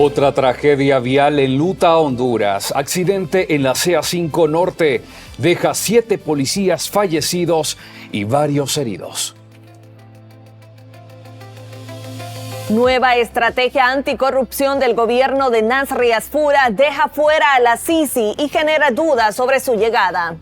Otra tragedia vial enluta a Honduras. Accidente en la CA5 Norte deja 7 policías fallecidos y varios heridos. Nueva estrategia anticorrupción del gobierno de Nasri Asfura deja fuera a la Sisi y genera dudas sobre su llegada.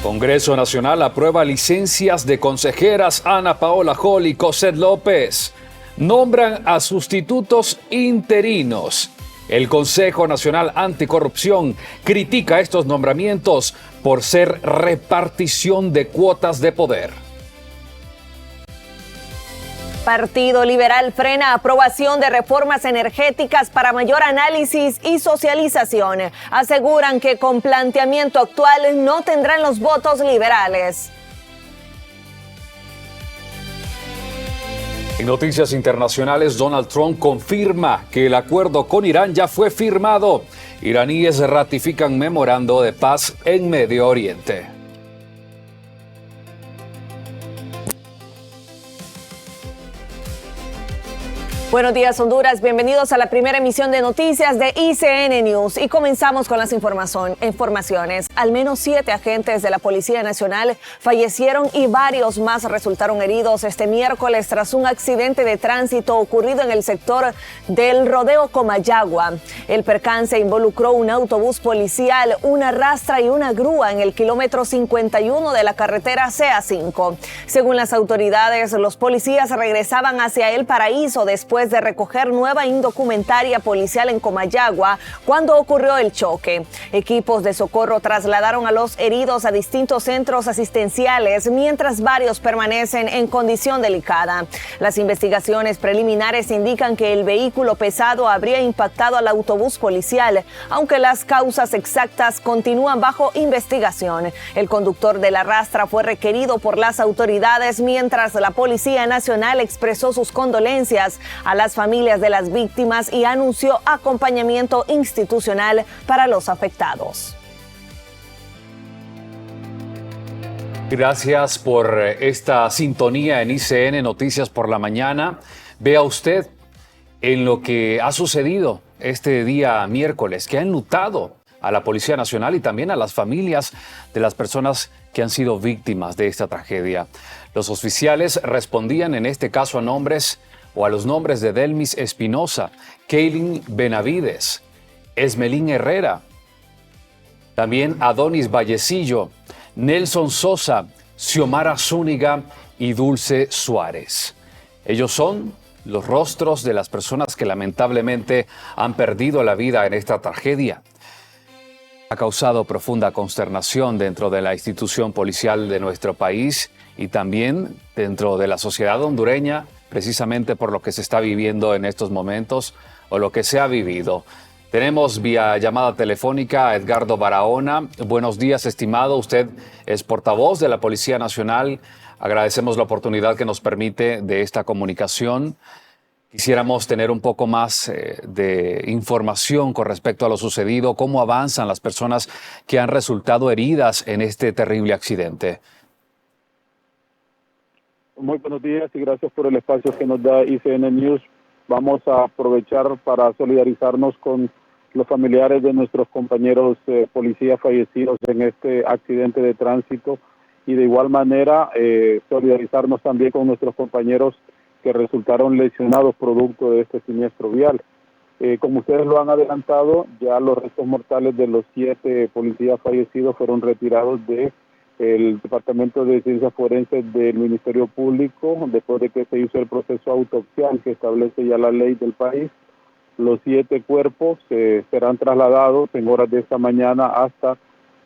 Congreso Nacional aprueba licencias de consejeras Ana Paola Hall y Cosette López. Nombran a sustitutos interinos. El Consejo Nacional Anticorrupción critica estos nombramientos por ser repartición de cuotas de poder. Partido Liberal frena aprobación de reformas energéticas para mayor análisis y socialización. Aseguran que con planteamiento actual no tendrán los votos liberales. En noticias internacionales, Donald Trump confirma que el acuerdo con Irán ya fue firmado. Iraníes ratifican memorando de paz en Medio Oriente. Buenos días, Honduras. Bienvenidos a la primera emisión de noticias de ICN News. Y comenzamos con las informaciones. Al menos 7 agentes de la Policía Nacional fallecieron y varios más resultaron heridos este miércoles tras un accidente de tránsito ocurrido en el sector del Rodeo Comayagua. El percance involucró un autobús policial, una rastra y una grúa en el kilómetro 51 de la carretera CA5. Según las autoridades, los policías regresaban hacia El Paraíso después de recoger nueva indumentaria policial en Comayagua cuando ocurrió el choque. Equipos de socorro trasladaron a los heridos a distintos centros asistenciales, mientras varios permanecen en condición delicada. Las investigaciones preliminares indican que el vehículo pesado habría impactado al autobús policial, aunque las causas exactas continúan bajo investigación. El conductor de la rastra fue requerido por las autoridades, mientras la Policía Nacional expresó sus condolencias a las familias de las víctimas y anunció acompañamiento institucional para los afectados. Gracias por esta sintonía en ICN Noticias por la Mañana. Vea usted en lo que ha sucedido este día miércoles, que ha enlutado a la Policía Nacional y también a las familias de las personas que han sido víctimas de esta tragedia. Los oficiales respondían en este caso a los nombres de Delmis Espinosa, Kaylin Benavides, Esmelín Herrera, también Adonis Vallecillo, Nelson Sosa, Xiomara Zúñiga y Dulce Suárez. Ellos son los rostros de las personas que lamentablemente han perdido la vida en esta tragedia. Ha causado profunda consternación dentro de la institución policial de nuestro país y también dentro de la sociedad hondureña, precisamente por lo que se está viviendo en estos momentos o lo que se ha vivido. Tenemos vía llamada telefónica a Edgardo Barahona. Buenos días, estimado. Usted es portavoz de la Policía Nacional. Agradecemos la oportunidad que nos permite de esta comunicación. Quisiéramos tener un poco más de información con respecto a lo sucedido, cómo avanzan las personas que han resultado heridas en este terrible accidente. Muy buenos días y gracias por el espacio que nos da ICN News. Vamos a aprovechar para solidarizarnos con los familiares de nuestros compañeros policías fallecidos en este accidente de tránsito y de igual manera solidarizarnos también con nuestros compañeros que resultaron lesionados producto de este siniestro vial. Como ustedes lo han adelantado, ya los restos mortales de los 7 policías fallecidos fueron retirados de el Departamento de Ciencias Forenses del Ministerio Público, después de que se hizo el proceso autopsial que establece ya la ley del país. Los 7 cuerpos serán trasladados en horas de esta mañana hasta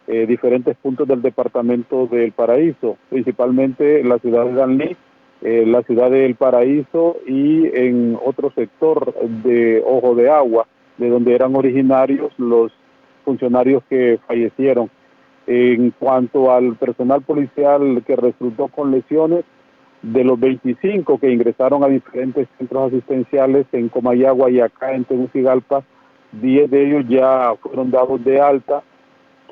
diferentes puntos del Departamento del Paraíso, principalmente la ciudad de Danlí, la ciudad del Paraíso y en otro sector de Ojo de Agua, de donde eran originarios los funcionarios que fallecieron. En cuanto al personal policial que resultó con lesiones, de los 25 que ingresaron a diferentes centros asistenciales en Comayagua y acá en Tegucigalpa, 10 de ellos ya fueron dados de alta,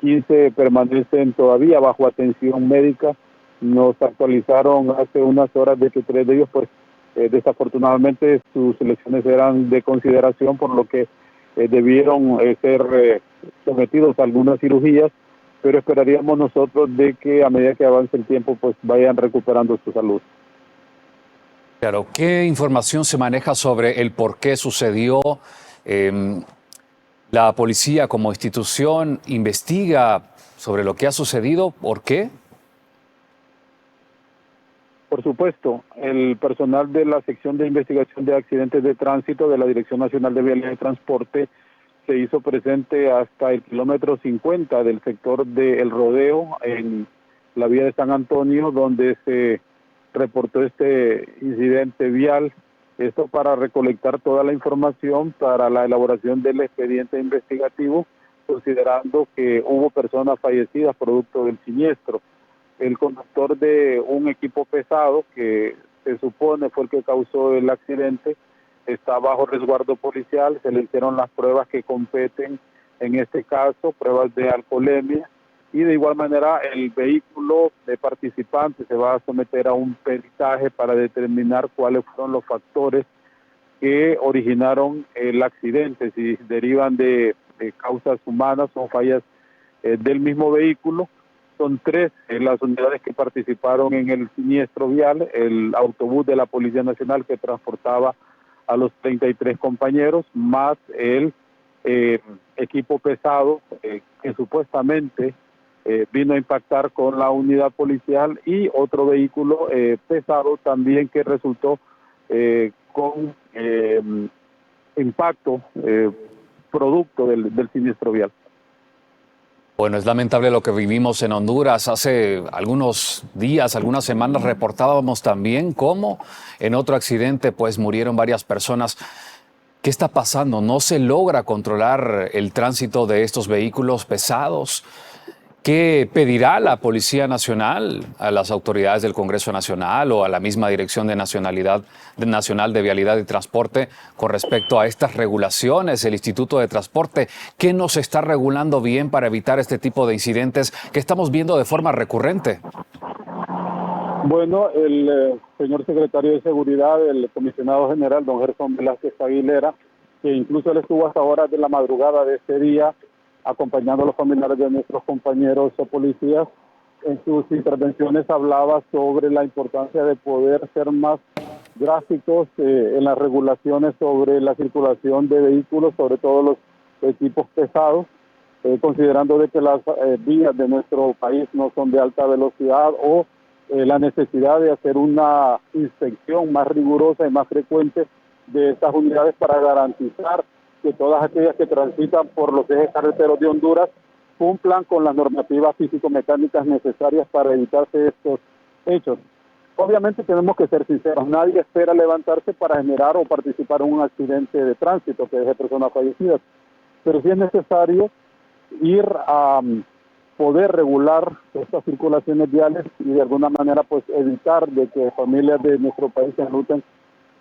15 permanecen todavía bajo atención médica. Nos actualizaron hace unas horas de que 3 de ellos pues Desafortunadamente sus lesiones eran de consideración, por lo que debieron ser sometidos a algunas cirugías, pero esperaríamos nosotros de que a medida que avance el tiempo pues vayan recuperando su salud. Claro, ¿qué información se maneja sobre el por qué sucedió? La policía como institución investiga sobre lo que ha sucedido. ¿Por qué? Por supuesto, el personal de la sección de investigación de accidentes de tránsito de la Dirección Nacional de Vialidad y Transporte se hizo presente hasta el kilómetro 50 del sector del Rodeo en la vía de San Antonio, donde se reportó este incidente vial. Esto para recolectar toda la información para la elaboración del expediente investigativo, considerando que hubo personas fallecidas producto del siniestro. El conductor de un equipo pesado, que se supone fue el que causó el accidente, está bajo resguardo policial. Se le hicieron las pruebas que competen en este caso, pruebas de alcoholemia, y de igual manera el vehículo de participantes se va a someter a un peritaje para determinar cuáles fueron los factores que originaron el accidente, si derivan de causas humanas o fallas del mismo vehículo. Son 3 las unidades que participaron en el siniestro vial: el autobús de la Policía Nacional que transportaba a los 33 compañeros, más el equipo pesado que supuestamente vino a impactar con la unidad policial, y otro vehículo pesado también que resultó con impacto producto del siniestro vial. Bueno, es lamentable lo que vivimos en Honduras. Hace algunos días, algunas semanas, reportábamos también cómo en otro accidente pues murieron varias personas. ¿Qué está pasando? ¿No se logra controlar el tránsito de estos vehículos pesados? ¿Qué pedirá la Policía Nacional a las autoridades del Congreso Nacional o a la misma Dirección de Nacional de Vialidad y Transporte con respecto a estas regulaciones? El Instituto de Transporte, ¿qué nos está regulando bien para evitar este tipo de incidentes que estamos viendo de forma recurrente? Bueno, el señor secretario de Seguridad, el comisionado general, don Gerson Velázquez Aguilera, que incluso él estuvo hasta horas de la madrugada de este día acompañando a los familiares de nuestros compañeros policías, en sus intervenciones hablaba sobre la importancia de poder ser más drásticos en las regulaciones sobre la circulación de vehículos, sobre todo los equipos pesados, considerando de que las vías de nuestro país no son de alta velocidad, o la necesidad de hacer una inspección más rigurosa y más frecuente de estas unidades para garantizar que todas aquellas que transitan por los ejes carreteros de Honduras cumplan con las normativas físico-mecánicas necesarias para evitarse estos hechos. Obviamente tenemos que ser sinceros, nadie espera levantarse para generar o participar en un accidente de tránsito que deje personas fallecidas, pero sí es necesario ir a poder regular estas circulaciones viales y de alguna manera pues evitar de que familias de nuestro país se enluten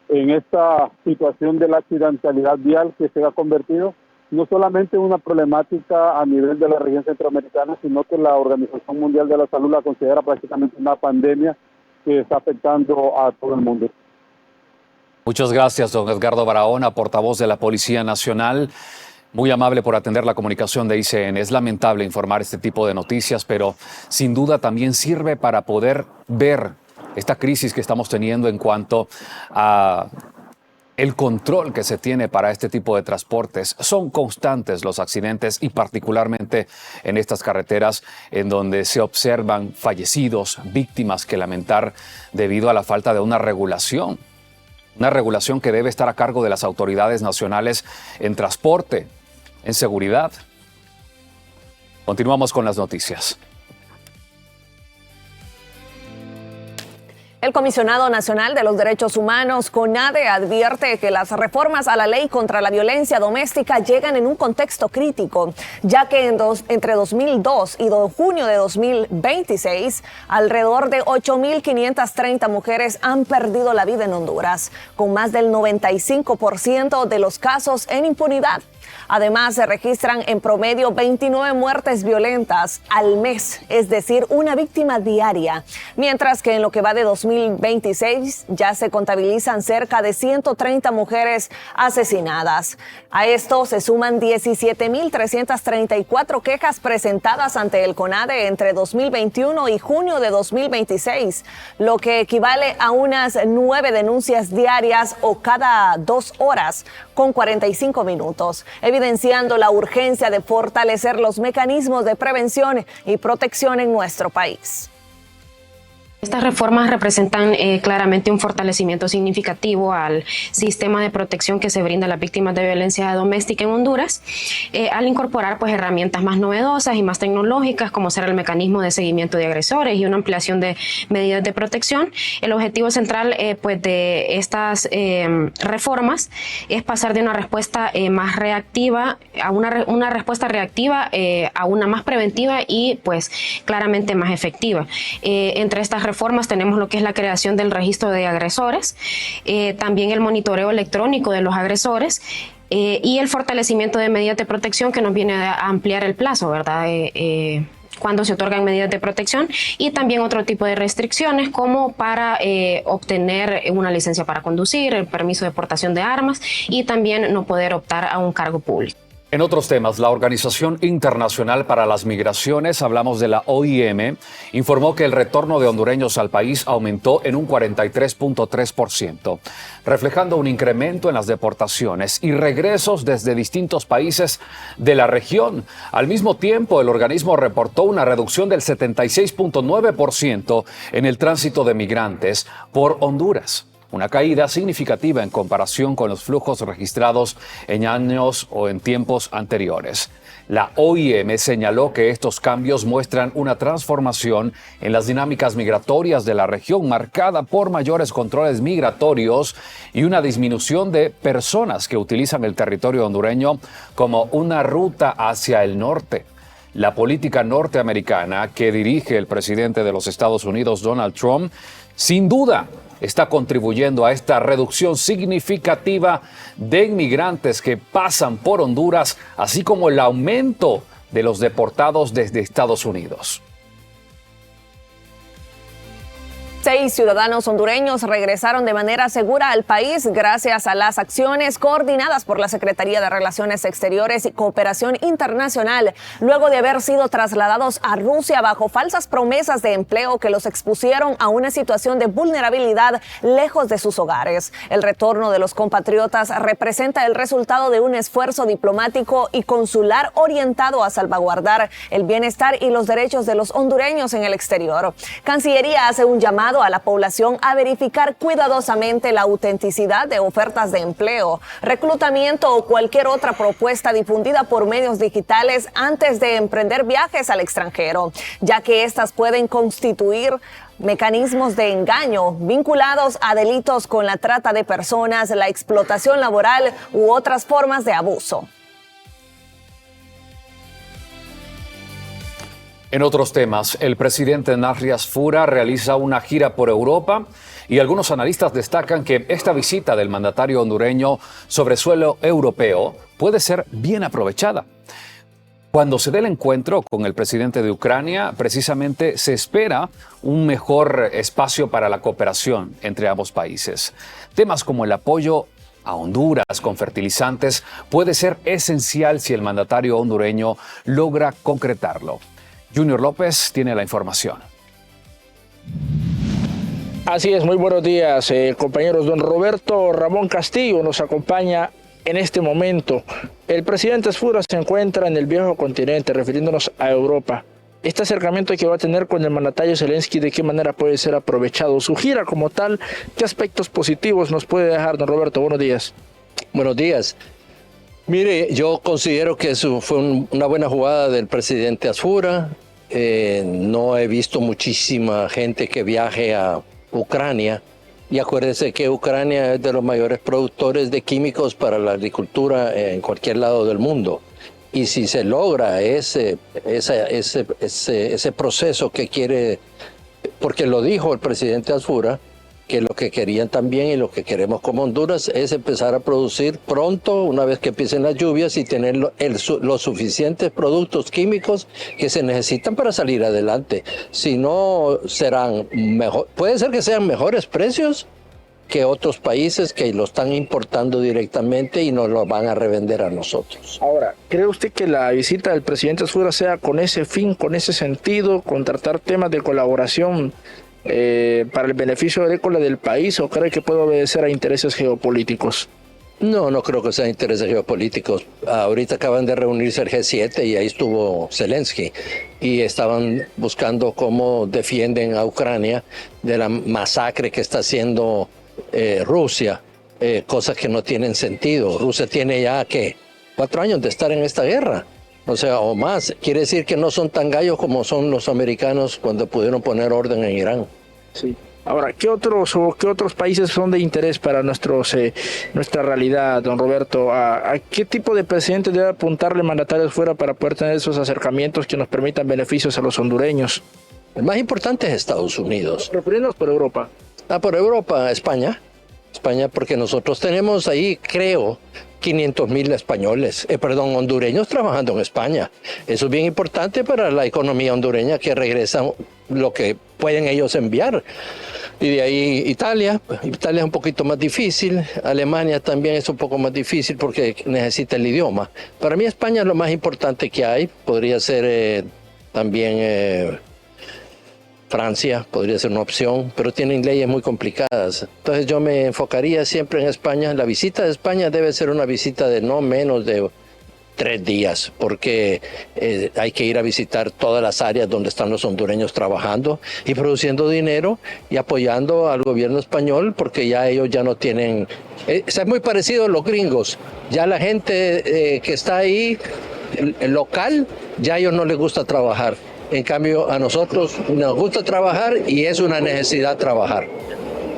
en esta situación de la accidentalidad vial, que se ha convertido no solamente en una problemática a nivel de la región centroamericana, sino que la Organización Mundial de la Salud la considera prácticamente una pandemia que está afectando a todo el mundo. Muchas gracias, don Edgardo Barahona, portavoz de la Policía Nacional. Muy amable por atender la comunicación de ICN. Es lamentable informar este tipo de noticias, pero sin duda también sirve para poder ver esta crisis que estamos teniendo en cuanto a el control que se tiene para este tipo de transportes. Son constantes los accidentes y particularmente en estas carreteras en donde se observan fallecidos, víctimas que lamentar debido a la falta de una regulación que debe estar a cargo de las autoridades nacionales en transporte, en seguridad. Continuamos con las noticias. El Comisionado Nacional de los Derechos Humanos, CONADE, advierte que las reformas a la ley contra la violencia doméstica llegan en un contexto crítico, ya que entre 2002 y junio de 2026, alrededor de 8.530 mujeres han perdido la vida en Honduras, con más del 95% de los casos en impunidad. Además, se registran en promedio 29 muertes violentas al mes, es decir, una víctima diaria, mientras que en lo que va de 2020 2026 ya se contabilizan cerca de 130 mujeres asesinadas. A esto se suman 17.334 quejas presentadas ante el CONADE entre 2021 y junio de 2026, lo que equivale a unas 9 denuncias diarias o cada 2 horas con 45 minutos, evidenciando la urgencia de fortalecer los mecanismos de prevención y protección en nuestro país. Estas reformas representan claramente un fortalecimiento significativo al sistema de protección que se brinda a las víctimas de violencia doméstica en Honduras, al incorporar pues herramientas más novedosas y más tecnológicas, como será el mecanismo de seguimiento de agresores y una ampliación de medidas de protección. El objetivo central pues de estas reformas es pasar de una respuesta más reactiva a una respuesta reactiva a una más preventiva y pues claramente más efectiva. Entre estas reformas tenemos lo que es la creación del registro de agresores, también el monitoreo electrónico de los agresores y el fortalecimiento de medidas de protección que nos viene a ampliar el plazo, ¿verdad? Cuando se otorgan medidas de protección y también otro tipo de restricciones como para obtener una licencia para conducir, el permiso de portación de armas y también no poder optar a un cargo público. En otros temas, la Organización Internacional para las Migraciones, hablamos de la OIM, informó que el retorno de hondureños al país aumentó en un 43.3%, reflejando un incremento en las deportaciones y regresos desde distintos países de la región. Al mismo tiempo, el organismo reportó una reducción del 76.9% en el tránsito de migrantes por Honduras. Una caída significativa en comparación con los flujos registrados en años o en tiempos anteriores. La OIM señaló que estos cambios muestran una transformación en las dinámicas migratorias de la región, marcada por mayores controles migratorios y una disminución de personas que utilizan el territorio hondureño como una ruta hacia el norte. La política norteamericana que dirige el presidente de los Estados Unidos, Donald Trump, sin duda está contribuyendo a esta reducción significativa de inmigrantes que pasan por Honduras, así como el aumento de los deportados desde Estados Unidos. 6 ciudadanos hondureños regresaron de manera segura al país gracias a las acciones coordinadas por la Secretaría de Relaciones Exteriores y Cooperación Internacional, luego de haber sido trasladados a Rusia bajo falsas promesas de empleo que los expusieron a una situación de vulnerabilidad lejos de sus hogares. El retorno de los compatriotas representa el resultado de un esfuerzo diplomático y consular orientado a salvaguardar el bienestar y los derechos de los hondureños en el exterior. Cancillería hace un llamado a la población a verificar cuidadosamente la autenticidad de ofertas de empleo, reclutamiento o cualquier otra propuesta difundida por medios digitales antes de emprender viajes al extranjero, ya que estas pueden constituir mecanismos de engaño vinculados a delitos con la trata de personas, la explotación laboral u otras formas de abuso. En otros temas, el presidente Narrias Fura realiza una gira por Europa y algunos analistas destacan que esta visita del mandatario hondureño sobre suelo europeo puede ser bien aprovechada. Cuando se dé el encuentro con el presidente de Ucrania, precisamente se espera un mejor espacio para la cooperación entre ambos países. Temas como el apoyo a Honduras con fertilizantes puede ser esencial si el mandatario hondureño logra concretarlo. Junior López tiene la información. Así es, muy buenos días, compañeros. Don Roberto Ramón Castillo nos acompaña en este momento. El presidente Fura se encuentra en el viejo continente, refiriéndonos a Europa. Este acercamiento que va a tener con el mandatario Zelensky, ¿de qué manera puede ser aprovechado? Su gira como tal, ¿qué aspectos positivos nos puede dejar, don Roberto? Buenos días. Buenos días. Mire, yo considero que eso fue una buena jugada del presidente Asfura. No he visto muchísima gente que viaje a Ucrania. Y acuérdese que Ucrania es de los mayores productores de químicos para la agricultura en cualquier lado del mundo. Y si se logra ese proceso que quiere, porque lo dijo el presidente Asfura, que lo que querían también y lo que queremos como Honduras es empezar a producir pronto, una vez que empiecen las lluvias, y tener los suficientes productos químicos que se necesitan para salir adelante. Si no, serán mejor, puede ser que sean mejores precios que otros países que lo están importando directamente y nos lo van a revender a nosotros. Ahora, ¿cree usted que la visita del presidente Asfura sea con ese fin, con ese sentido, con tratar temas de colaboración para el beneficio agrícola del país, o cree que puede obedecer a intereses geopolíticos? No, no creo que sean intereses geopolíticos. Ahorita acaban de reunirse el G7 y ahí estuvo Zelensky y estaban buscando cómo defienden a Ucrania de la masacre que está haciendo Rusia, cosas que no tienen sentido. Rusia tiene ya, ¿qué? 4 años de estar en esta guerra, o sea, o más. Quiere decir que no son tan gallos como son los americanos cuando pudieron poner orden en Irán. Sí. Ahora, ¿qué otros países son de interés para nuestra realidad, don Roberto? ¿A qué tipo de presidente debe apuntarle el mandatario fuera para poder tener esos acercamientos que nos permitan beneficios a los hondureños? El más importante es Estados Unidos. Refiriéndonos por Europa. Por Europa, España, porque nosotros tenemos ahí, creo, 500,000 hondureños trabajando en España. Eso es bien importante para la economía hondureña, que regresan lo que pueden ellos enviar. Y de ahí Italia es un poquito más difícil, Alemania también es un poco más difícil porque necesita el idioma. Para mí España es lo más importante que hay, podría ser también Francia, podría ser una opción, pero tienen leyes muy complicadas. Entonces yo me enfocaría siempre en España. La visita de España debe ser una visita de no menos de 3 días, porque hay que ir a visitar todas las áreas donde están los hondureños trabajando y produciendo dinero y apoyando al gobierno español, porque ya ellos ya no tienen... es muy parecido a los gringos. Ya la gente que está ahí, el local, ya a ellos no les gusta trabajar. En cambio, a nosotros nos gusta trabajar y es una necesidad trabajar.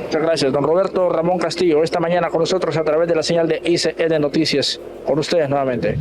Muchas gracias, don Roberto Ramón Castillo, esta mañana con nosotros a través de la señal de ICN Noticias. Con ustedes nuevamente.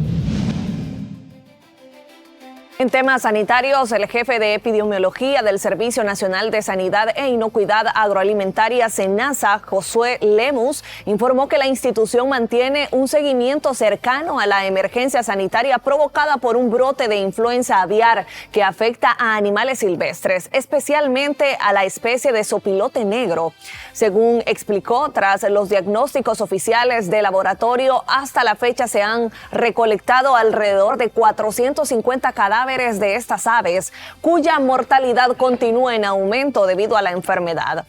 En temas sanitarios, el jefe de epidemiología del Servicio Nacional de Sanidad e Inocuidad Agroalimentaria, SENASA, Josué Lemus, informó que la institución mantiene un seguimiento cercano a la emergencia sanitaria provocada por un brote de influenza aviar que afecta a animales silvestres, especialmente a la especie de sopilote negro. Según explicó, tras los diagnósticos oficiales de laboratorio, hasta la fecha se han recolectado alrededor de 450 cadáveres de estas aves, cuya mortalidad continúa en aumento debido a la enfermedad.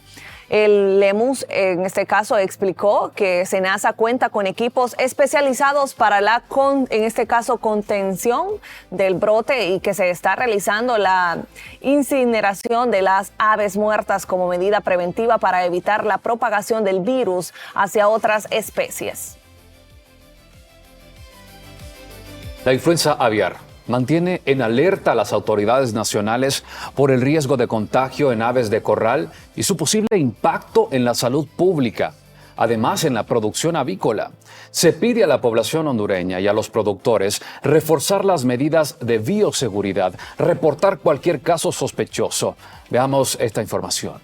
El Lemus, en este caso, explicó que SENASA cuenta con equipos especializados para contención del brote y que se está realizando la incineración de las aves muertas como medida preventiva para evitar la propagación del virus hacia otras especies. La influenza aviar mantiene en alerta a las autoridades nacionales por el riesgo de contagio en aves de corral y su posible impacto en la salud pública, además en la producción avícola. Se pide a la población hondureña y a los productores reforzar las medidas de bioseguridad, reportar cualquier caso sospechoso. Veamos esta información.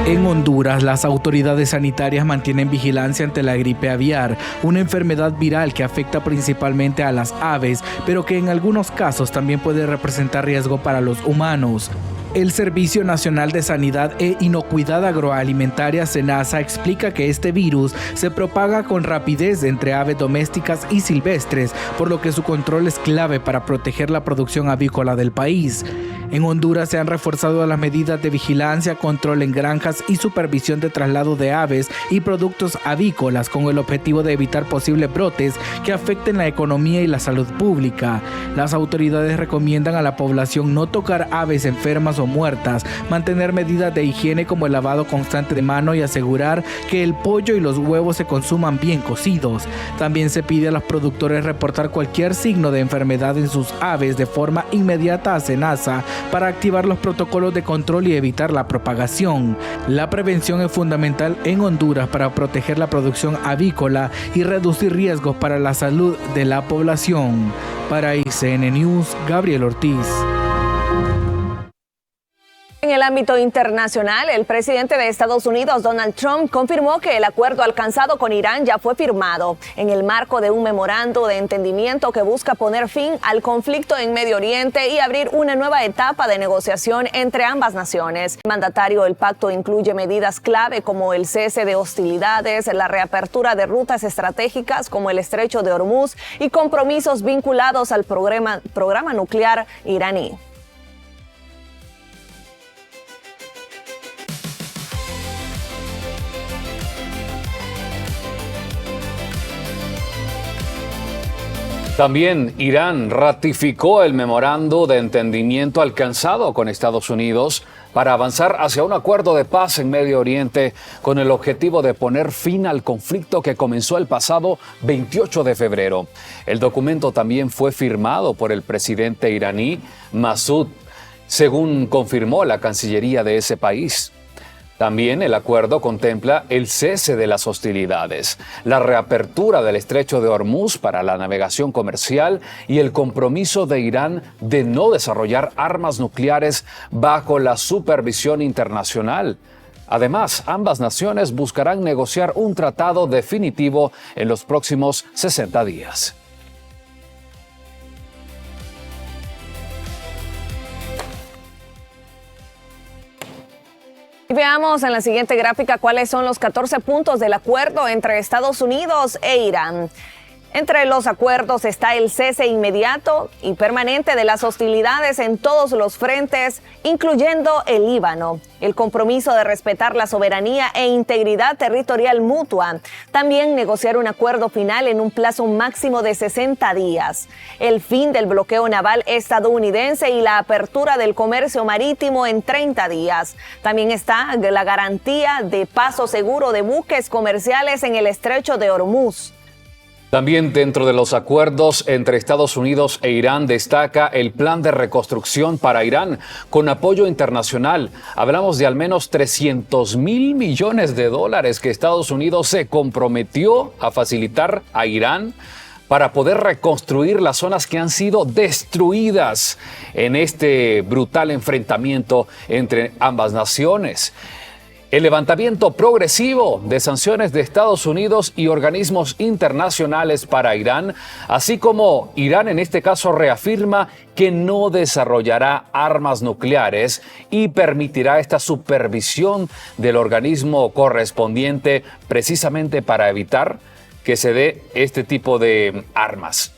En Honduras, las autoridades sanitarias mantienen vigilancia ante la gripe aviar, una enfermedad viral que afecta principalmente a las aves, pero que en algunos casos también puede representar riesgo para los humanos. El Servicio Nacional de Sanidad e Inocuidad Agroalimentaria, SENASA, explica que este virus se propaga con rapidez entre aves domésticas y silvestres, por lo que su control es clave para proteger la producción avícola del país. En Honduras se han reforzado las medidas de vigilancia, control en granjas y supervisión de traslado de aves y productos avícolas con el objetivo de evitar posibles brotes que afecten la economía y la salud pública. Las autoridades recomiendan a la población no tocar aves enfermas o muertas, mantener medidas de higiene como el lavado constante de mano y asegurar que el pollo y los huevos se consuman bien cocidos. También se pide a los productores reportar cualquier signo de enfermedad en sus aves de forma inmediata a SENASA para activar los protocolos de control y evitar la propagación. La prevención es fundamental en Honduras para proteger la producción avícola y reducir riesgos para la salud de la población. Para ICN News, Gabriel Ortiz. En el ámbito internacional, el presidente de Estados Unidos, Donald Trump, confirmó que el acuerdo alcanzado con Irán ya fue firmado en el marco de un memorando de entendimiento que busca poner fin al conflicto en Medio Oriente y abrir una nueva etapa de negociación entre ambas naciones. Mandatario, el pacto incluye medidas clave como el cese de hostilidades, la reapertura de rutas estratégicas como el Estrecho de Hormuz y compromisos vinculados al programa nuclear iraní. También Irán ratificó el memorando de entendimiento alcanzado con Estados Unidos para avanzar hacia un acuerdo de paz en Medio Oriente con el objetivo de poner fin al conflicto que comenzó el pasado 28 de febrero. El documento también fue firmado por el presidente iraní Masoud, según confirmó la Cancillería de ese país. También el acuerdo contempla el cese de las hostilidades, la reapertura del Estrecho de Hormuz para la navegación comercial y el compromiso de Irán de no desarrollar armas nucleares bajo la supervisión internacional. Además, ambas naciones buscarán negociar un tratado definitivo en los próximos 60 días. Y veamos en la siguiente gráfica cuáles son los 14 puntos del acuerdo entre Estados Unidos e Irán. Entre los acuerdos está el cese inmediato y permanente de las hostilidades en todos los frentes, incluyendo el Líbano, el compromiso de respetar la soberanía e integridad territorial mutua, también negociar un acuerdo final en un plazo máximo de 60 días, el fin del bloqueo naval estadounidense y la apertura del comercio marítimo en 30 días. También está la garantía de paso seguro de buques comerciales en el Estrecho de Hormuz. También dentro de los acuerdos entre Estados Unidos e Irán destaca el plan de reconstrucción para Irán con apoyo internacional. Hablamos de al menos $300 mil millones que Estados Unidos se comprometió a facilitar a Irán para poder reconstruir las zonas que han sido destruidas en este brutal enfrentamiento entre ambas naciones. El levantamiento progresivo de sanciones de Estados Unidos y organismos internacionales para Irán, así como Irán en este caso reafirma que no desarrollará armas nucleares y permitirá esta supervisión del organismo correspondiente precisamente para evitar que se dé este tipo de armas.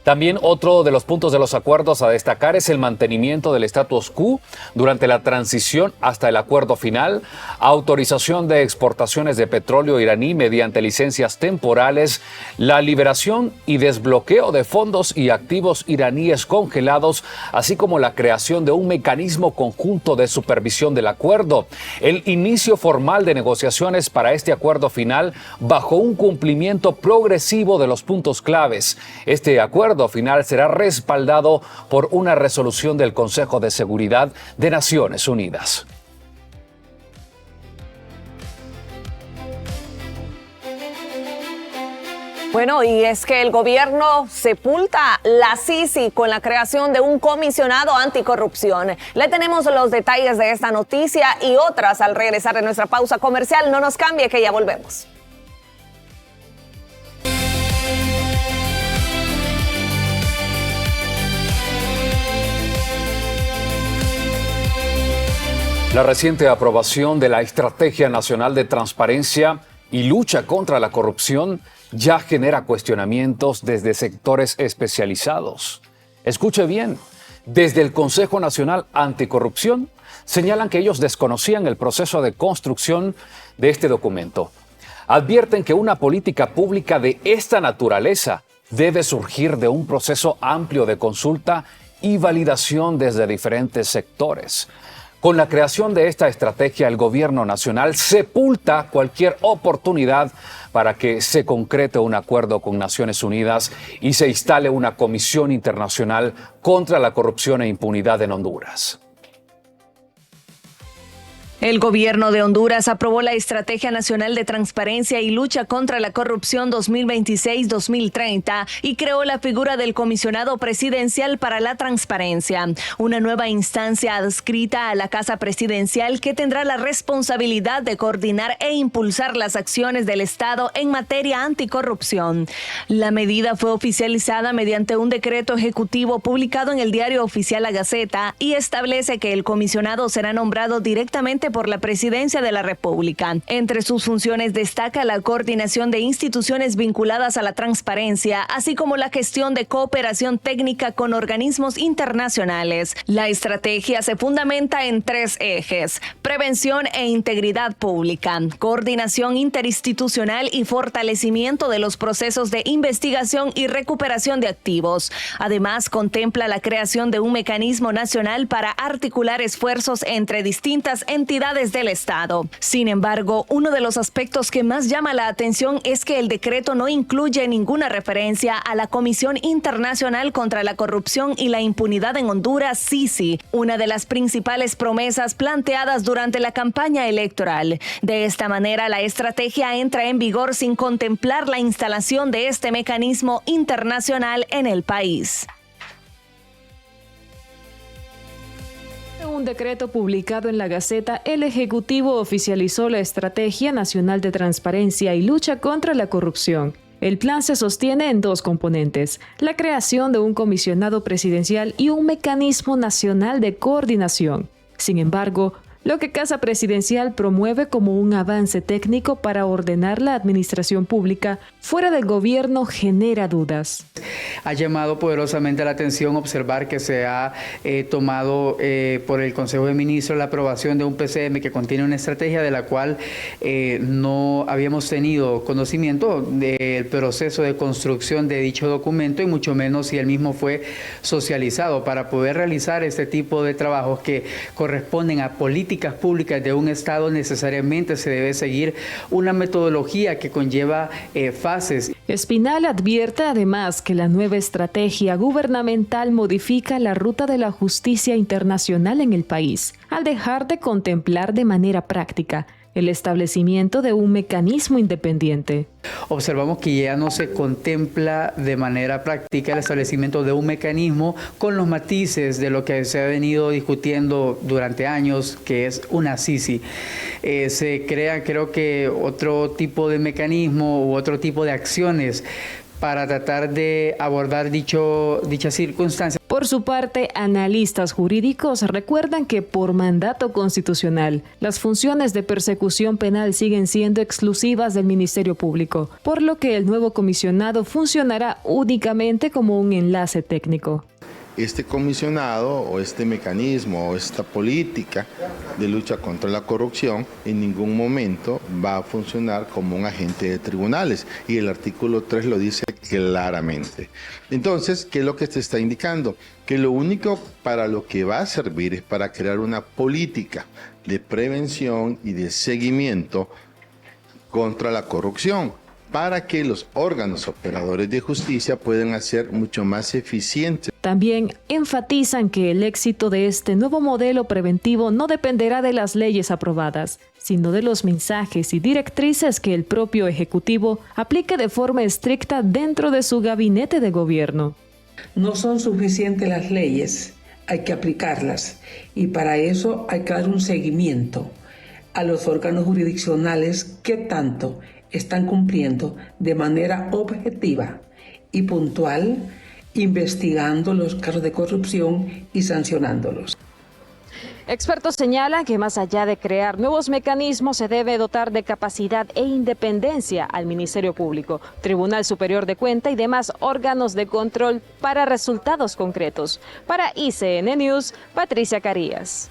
También otro de los puntos de los acuerdos a destacar es el mantenimiento del status quo durante la transición hasta el acuerdo final, autorización de exportaciones de petróleo iraní mediante licencias temporales, la liberación y desbloqueo de fondos y activos iraníes congelados, así como la creación de un mecanismo conjunto de supervisión del acuerdo, el inicio formal de negociaciones para este acuerdo final bajo un cumplimiento progresivo de los puntos claves. Este acuerdo final será respaldado por una resolución del Consejo de Seguridad de Naciones Unidas. Bueno, y es que el gobierno sepulta la Sisi con la creación de un comisionado anticorrupción. Le tenemos los detalles de esta noticia y otras al regresar de nuestra pausa comercial. No nos cambie, que ya volvemos. La reciente aprobación de la Estrategia Nacional de Transparencia y Lucha contra la Corrupción ya genera cuestionamientos desde sectores especializados. Escuche bien, desde el Consejo Nacional Anticorrupción señalan que ellos desconocían el proceso de construcción de este documento. Advierten que una política pública de esta naturaleza debe surgir de un proceso amplio de consulta y validación desde diferentes sectores. Con la creación de esta estrategia, el gobierno nacional sepulta cualquier oportunidad para que se concrete un acuerdo con Naciones Unidas y se instale una comisión internacional contra la corrupción e impunidad en Honduras. El gobierno de Honduras aprobó la Estrategia Nacional de Transparencia y Lucha contra la Corrupción 2026-2030 y creó la figura del Comisionado Presidencial para la Transparencia, una nueva instancia adscrita a la Casa Presidencial que tendrá la responsabilidad de coordinar e impulsar las acciones del Estado en materia anticorrupción. La medida fue oficializada mediante un decreto ejecutivo publicado en el Diario Oficial La Gaceta y establece que el comisionado será nombrado directamente por la Presidencia de la República. Entre sus funciones destaca la coordinación de instituciones vinculadas a la transparencia, así como la gestión de cooperación técnica con organismos internacionales. La estrategia se fundamenta en 3 ejes: prevención e integridad pública, coordinación interinstitucional y fortalecimiento de los procesos de investigación y recuperación de activos. Además, contempla la creación de un mecanismo nacional para articular esfuerzos entre distintas entidades del Estado. Sin embargo, uno de los aspectos que más llama la atención es que el decreto no incluye ninguna referencia a la Comisión Internacional contra la Corrupción y la Impunidad en Honduras, CICI, una de las principales promesas planteadas durante la campaña electoral. De esta manera, la estrategia entra en vigor sin contemplar la instalación de este mecanismo internacional en el país. En un decreto publicado en la Gaceta, el Ejecutivo oficializó la Estrategia Nacional de Transparencia y Lucha contra la Corrupción. El plan se sostiene en 2 componentes: la creación de un comisionado presidencial y un mecanismo nacional de coordinación. Sin embargo, lo que Casa Presidencial promueve como un avance técnico para ordenar la administración pública fuera del gobierno genera dudas. Ha llamado poderosamente la atención observar que se ha tomado por el Consejo de Ministros la aprobación de un PCM que contiene una estrategia de la cual no habíamos tenido conocimiento del proceso de construcción de dicho documento y mucho menos si el mismo fue socializado. Para poder realizar este tipo de trabajos que corresponden a políticas públicas de un Estado, necesariamente se debe seguir una metodología que conlleva fases. Espinal advierte además que la nueva estrategia gubernamental modifica la ruta de la justicia internacional en el país, al dejar de contemplar de manera práctica el establecimiento de un mecanismo independiente. Observamos que ya no se contempla de manera práctica el establecimiento de un mecanismo con los matices de lo que se ha venido discutiendo durante años, que es una CICI. Se crea, creo que, otro tipo de mecanismo u otro tipo de acciones para tratar de abordar dicha circunstancia. Por su parte, analistas jurídicos recuerdan que por mandato constitucional, las funciones de persecución penal siguen siendo exclusivas del Ministerio Público, por lo que el nuevo comisionado funcionará únicamente como un enlace técnico. Este comisionado o este mecanismo o esta política de lucha contra la corrupción en ningún momento va a funcionar como un agente de tribunales y el artículo 3 lo dice claramente. Entonces, ¿qué es lo que se está indicando? Que lo único para lo que va a servir es para crear una política de prevención y de seguimiento contra la corrupción, para que los órganos operadores de justicia puedan hacer mucho más eficientes. También enfatizan que el éxito de este nuevo modelo preventivo no dependerá de las leyes aprobadas, sino de los mensajes y directrices que el propio Ejecutivo aplique de forma estricta dentro de su gabinete de gobierno. No son suficientes las leyes, hay que aplicarlas y para eso hay que dar un seguimiento a los órganos jurisdiccionales que tanto están cumpliendo de manera objetiva y puntual, investigando los casos de corrupción y sancionándolos. Expertos señalan que más allá de crear nuevos mecanismos, se debe dotar de capacidad e independencia al Ministerio Público, Tribunal Superior de Cuentas y demás órganos de control para resultados concretos. Para ICN News, Patricia Carías.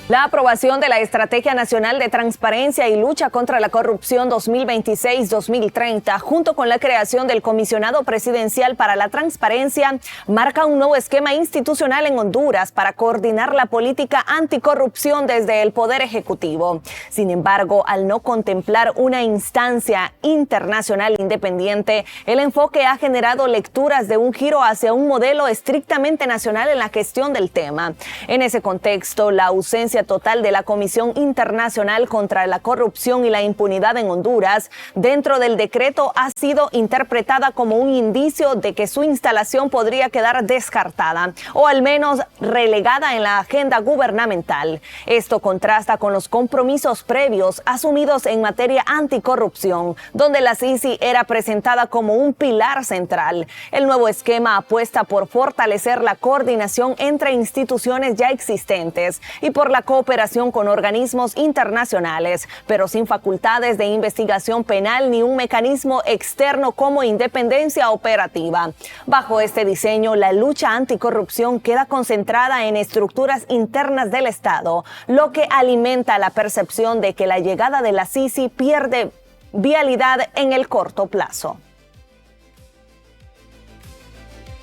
La aprobación de la Estrategia Nacional de Transparencia y Lucha contra la Corrupción 2026-2030, junto con la creación del Comisionado Presidencial para la Transparencia, marca un nuevo esquema institucional en Honduras para coordinar la política anticorrupción desde el Poder Ejecutivo. Sin embargo, al no contemplar una instancia internacional independiente, el enfoque ha generado lecturas de un giro hacia un modelo estrictamente nacional en la gestión del tema. En ese contexto, la ausencia total de la Comisión Internacional contra la Corrupción y la Impunidad en Honduras dentro del decreto ha sido interpretada como un indicio de que su instalación podría quedar descartada o al menos relegada en la agenda gubernamental. Esto contrasta con los compromisos previos asumidos en materia anticorrupción, donde la CICI era presentada como un pilar central. El nuevo esquema apuesta por fortalecer la coordinación entre instituciones ya existentes y por la cooperación con organismos internacionales, pero sin facultades de investigación penal ni un mecanismo externo como independencia operativa. Bajo este diseño, la lucha anticorrupción queda concentrada en estructuras internas del Estado, lo que alimenta la percepción de que la llegada de la CICI pierde vialidad en el corto plazo.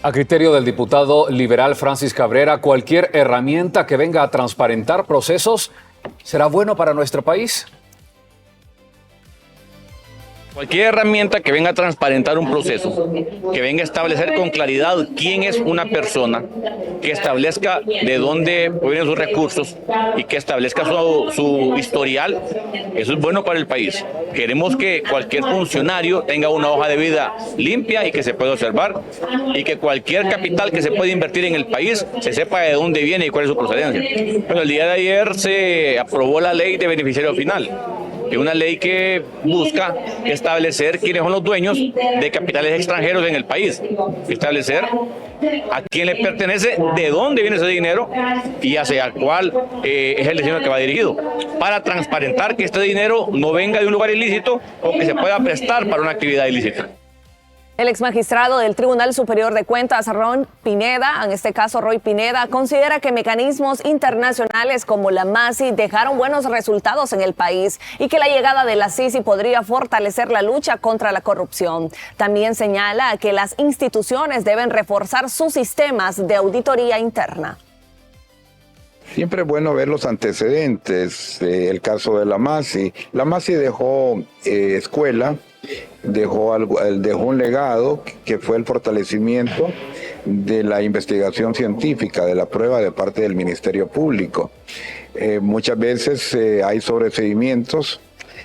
A criterio del diputado liberal Francis Cabrera, cualquier herramienta que venga a transparentar procesos será bueno para nuestro país. Cualquier herramienta que venga a transparentar un proceso, que venga a establecer con claridad quién es una persona, que establezca de dónde provienen sus recursos y que establezca su historial, eso es bueno para el país. Queremos que cualquier funcionario tenga una hoja de vida limpia y que se pueda observar, y que cualquier capital que se pueda invertir en el país se sepa de dónde viene y cuál es su procedencia. Bueno, el día de ayer se aprobó la ley de beneficiario final. Es una ley que busca establecer quiénes son los dueños de capitales extranjeros en el país, establecer a quién le pertenece, de dónde viene ese dinero y hacia cuál es el destino que va dirigido, para transparentar que este dinero no venga de un lugar ilícito o que se pueda prestar para una actividad ilícita. El exmagistrado del Tribunal Superior de Cuentas, Roy Pineda, considera que mecanismos internacionales como la MASI dejaron buenos resultados en el país y que la llegada de la CICI podría fortalecer la lucha contra la corrupción. También señala que las instituciones deben reforzar sus sistemas de auditoría interna. Siempre es bueno ver los antecedentes, el caso de la MASI. La MASI dejó escuela, dejó un legado que fue el fortalecimiento de la investigación científica, de la prueba de parte del Ministerio Público. Muchas veces hay sobreseimientos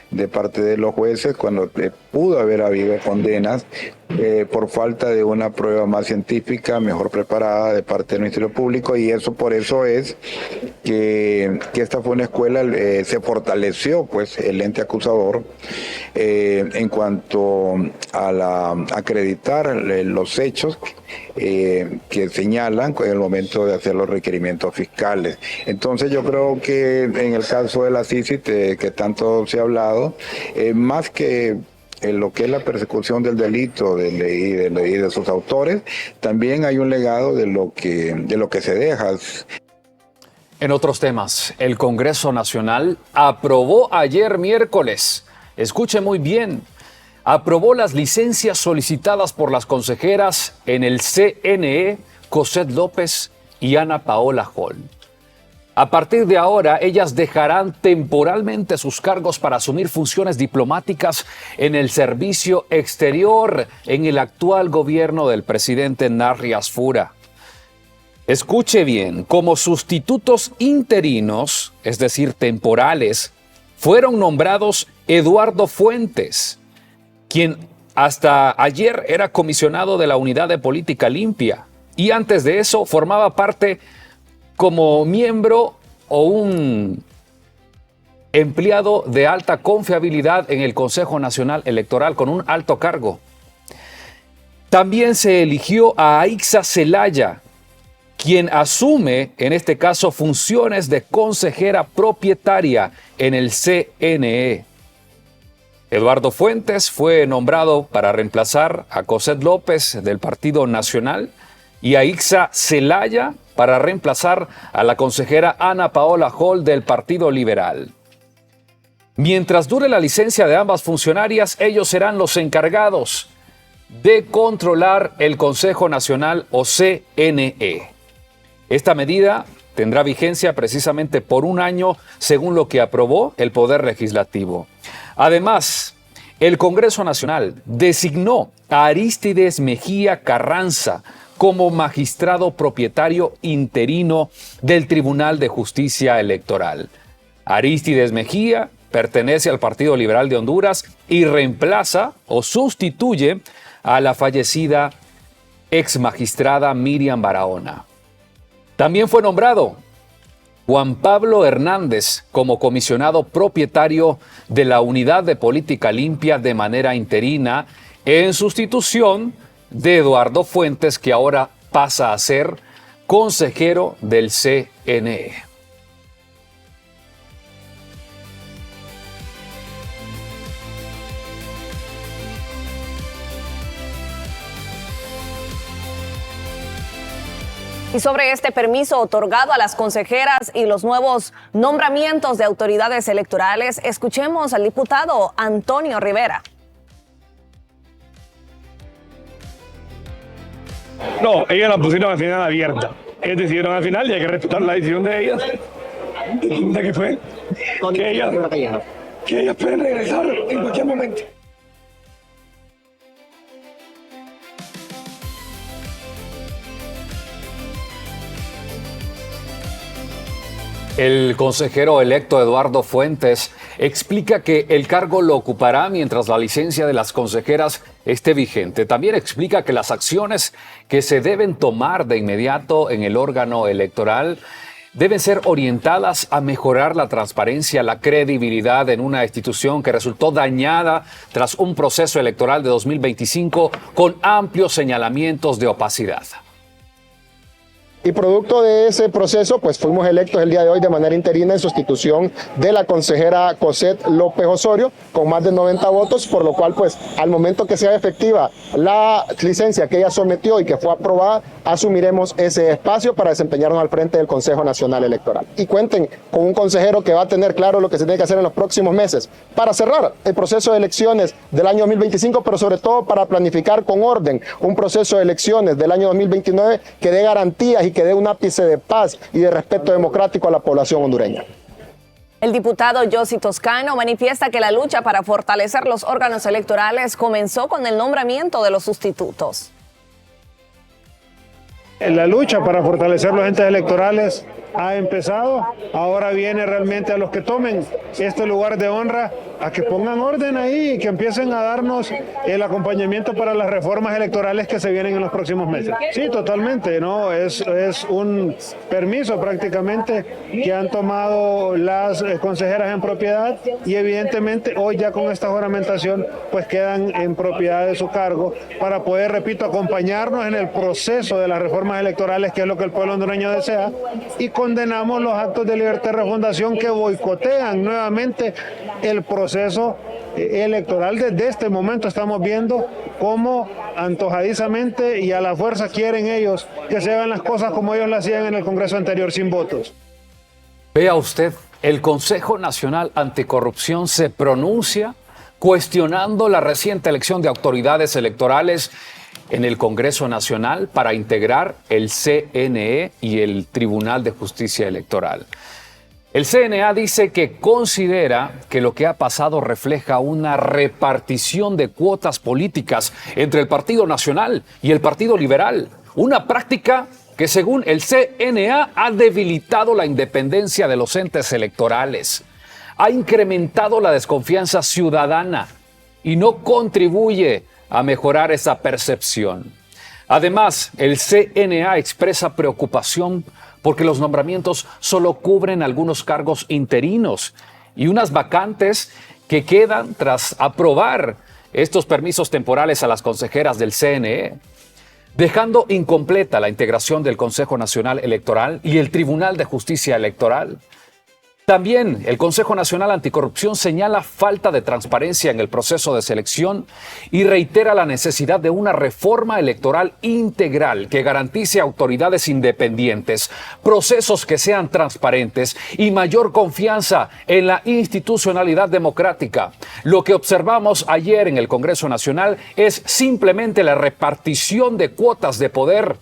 de parte de los jueces cuando pudo haber habido condenas por falta de una prueba más científica, mejor preparada de parte del Ministerio Público, y por eso es que esta fue una escuela, se fortaleció pues el ente acusador en cuanto a acreditar los hechos que señalan en el momento de hacer los requerimientos fiscales. Entonces yo creo que en el caso de la CICI, que tanto se ha hablado, más que en lo que es la persecución del delito y de sus autores, también hay un legado de lo que se deja. En otros temas, el Congreso Nacional aprobó ayer miércoles, escuche muy bien, aprobó las licencias solicitadas por las consejeras en el CNE, Cosette López y Ana Paola Hall. A partir de ahora, ellas dejarán temporalmente sus cargos para asumir funciones diplomáticas en el servicio exterior en el actual gobierno del presidente Narri Asfura. Escuche bien, como sustitutos interinos, es decir, temporales, fueron nombrados Eduardo Fuentes, quien hasta ayer era comisionado de la Unidad de Política Limpia y antes de eso formaba parte como miembro o un empleado de alta confiabilidad en el Consejo Nacional Electoral con un alto cargo. También se eligió a Aixa Zelaya, quien asume en este caso funciones de consejera propietaria en el CNE. Eduardo Fuentes fue nombrado para reemplazar a Cosette López del Partido Nacional y a Aixa Zelaya para reemplazar a la consejera Ana Paola Hall del Partido Liberal. Mientras dure la licencia de ambas funcionarias, ellos serán los encargados de controlar el Consejo Nacional o CNE. Esta medida tendrá vigencia precisamente por un año, según lo que aprobó el Poder Legislativo. Además, el Congreso Nacional designó a Arístides Mejía Carranza como magistrado propietario interino del Tribunal de Justicia Electoral. Arístides Mejía pertenece al Partido Liberal de Honduras y reemplaza o sustituye a la fallecida ex magistrada Miriam Barahona. También fue nombrado Juan Pablo Hernández como comisionado propietario de la Unidad de Política Limpia de manera interina en sustitución de Eduardo Fuentes, que ahora pasa a ser consejero del CNE. Y sobre este permiso otorgado a las consejeras y los nuevos nombramientos de autoridades electorales, escuchemos al diputado Antonio Rivera. No, ellas la pusieron al final abierta. Ellas decidieron al final y hay que respetar la decisión de ellas. ¿De qué fue? Que ellas pueden regresar en cualquier momento. El consejero electo Eduardo Fuentes explica que el cargo lo ocupará mientras la licencia de las consejeras esté vigente. También explica que las acciones que se deben tomar de inmediato en el órgano electoral deben ser orientadas a mejorar la transparencia, la credibilidad en una institución que resultó dañada tras un proceso electoral de 2025 con amplios señalamientos de opacidad. Y producto de ese proceso, pues fuimos electos el día de hoy de manera interina en sustitución de la consejera Cosette López Osorio, con más de 90 votos, por lo cual, pues, al momento que sea efectiva la licencia que ella sometió y que fue aprobada, asumiremos ese espacio para desempeñarnos al frente del Consejo Nacional Electoral. Y cuenten con un consejero que va a tener claro lo que se tiene que hacer en los próximos meses para cerrar el proceso de elecciones del año 2025, pero sobre todo para planificar con orden un proceso de elecciones del año 2029 que dé garantías y que dé un ápice de paz y de respeto democrático a la población hondureña. El diputado Yossi Toscano manifiesta que la lucha para fortalecer los órganos electorales comenzó con el nombramiento de los sustitutos. La lucha para fortalecer los entes electorales ha empezado, ahora viene realmente a los que tomen este lugar de honra, a que pongan orden ahí y que empiecen a darnos el acompañamiento para las reformas electorales que se vienen en los próximos meses. Sí, totalmente, ¿no? Es un permiso prácticamente que han tomado las consejeras en propiedad y evidentemente hoy ya con esta juramentación pues quedan en propiedad de su cargo para poder, repito, acompañarnos en el proceso de las reformas electorales, que es lo que el pueblo hondureño desea, y condenamos los actos de libertad y refundación que boicotean nuevamente el proceso electoral. Desde este momento estamos viendo cómo antojadizamente y a la fuerza quieren ellos que se hagan las cosas como ellos las hacían en el Congreso anterior, sin votos. Vea usted, el Consejo Nacional Anticorrupción se pronuncia cuestionando la reciente elección de autoridades electorales en el Congreso Nacional para integrar el CNE y el Tribunal de Justicia Electoral. El CNA dice que considera que lo que ha pasado refleja una repartición de cuotas políticas entre el Partido Nacional y el Partido Liberal, una práctica que según el CNA ha debilitado la independencia de los entes electorales, ha incrementado la desconfianza ciudadana y no contribuye a mejorar esa percepción. Además, el CNA expresa preocupación porque los nombramientos solo cubren algunos cargos interinos y unas vacantes que quedan tras aprobar estos permisos temporales a las consejeras del CNE, dejando incompleta la integración del Consejo Nacional Electoral y el Tribunal de Justicia Electoral. También el Consejo Nacional Anticorrupción señala falta de transparencia en el proceso de selección y reitera la necesidad de una reforma electoral integral que garantice autoridades independientes, procesos que sean transparentes y mayor confianza en la institucionalidad democrática. Lo que observamos ayer en el Congreso Nacional es simplemente la repartición de cuotas de poder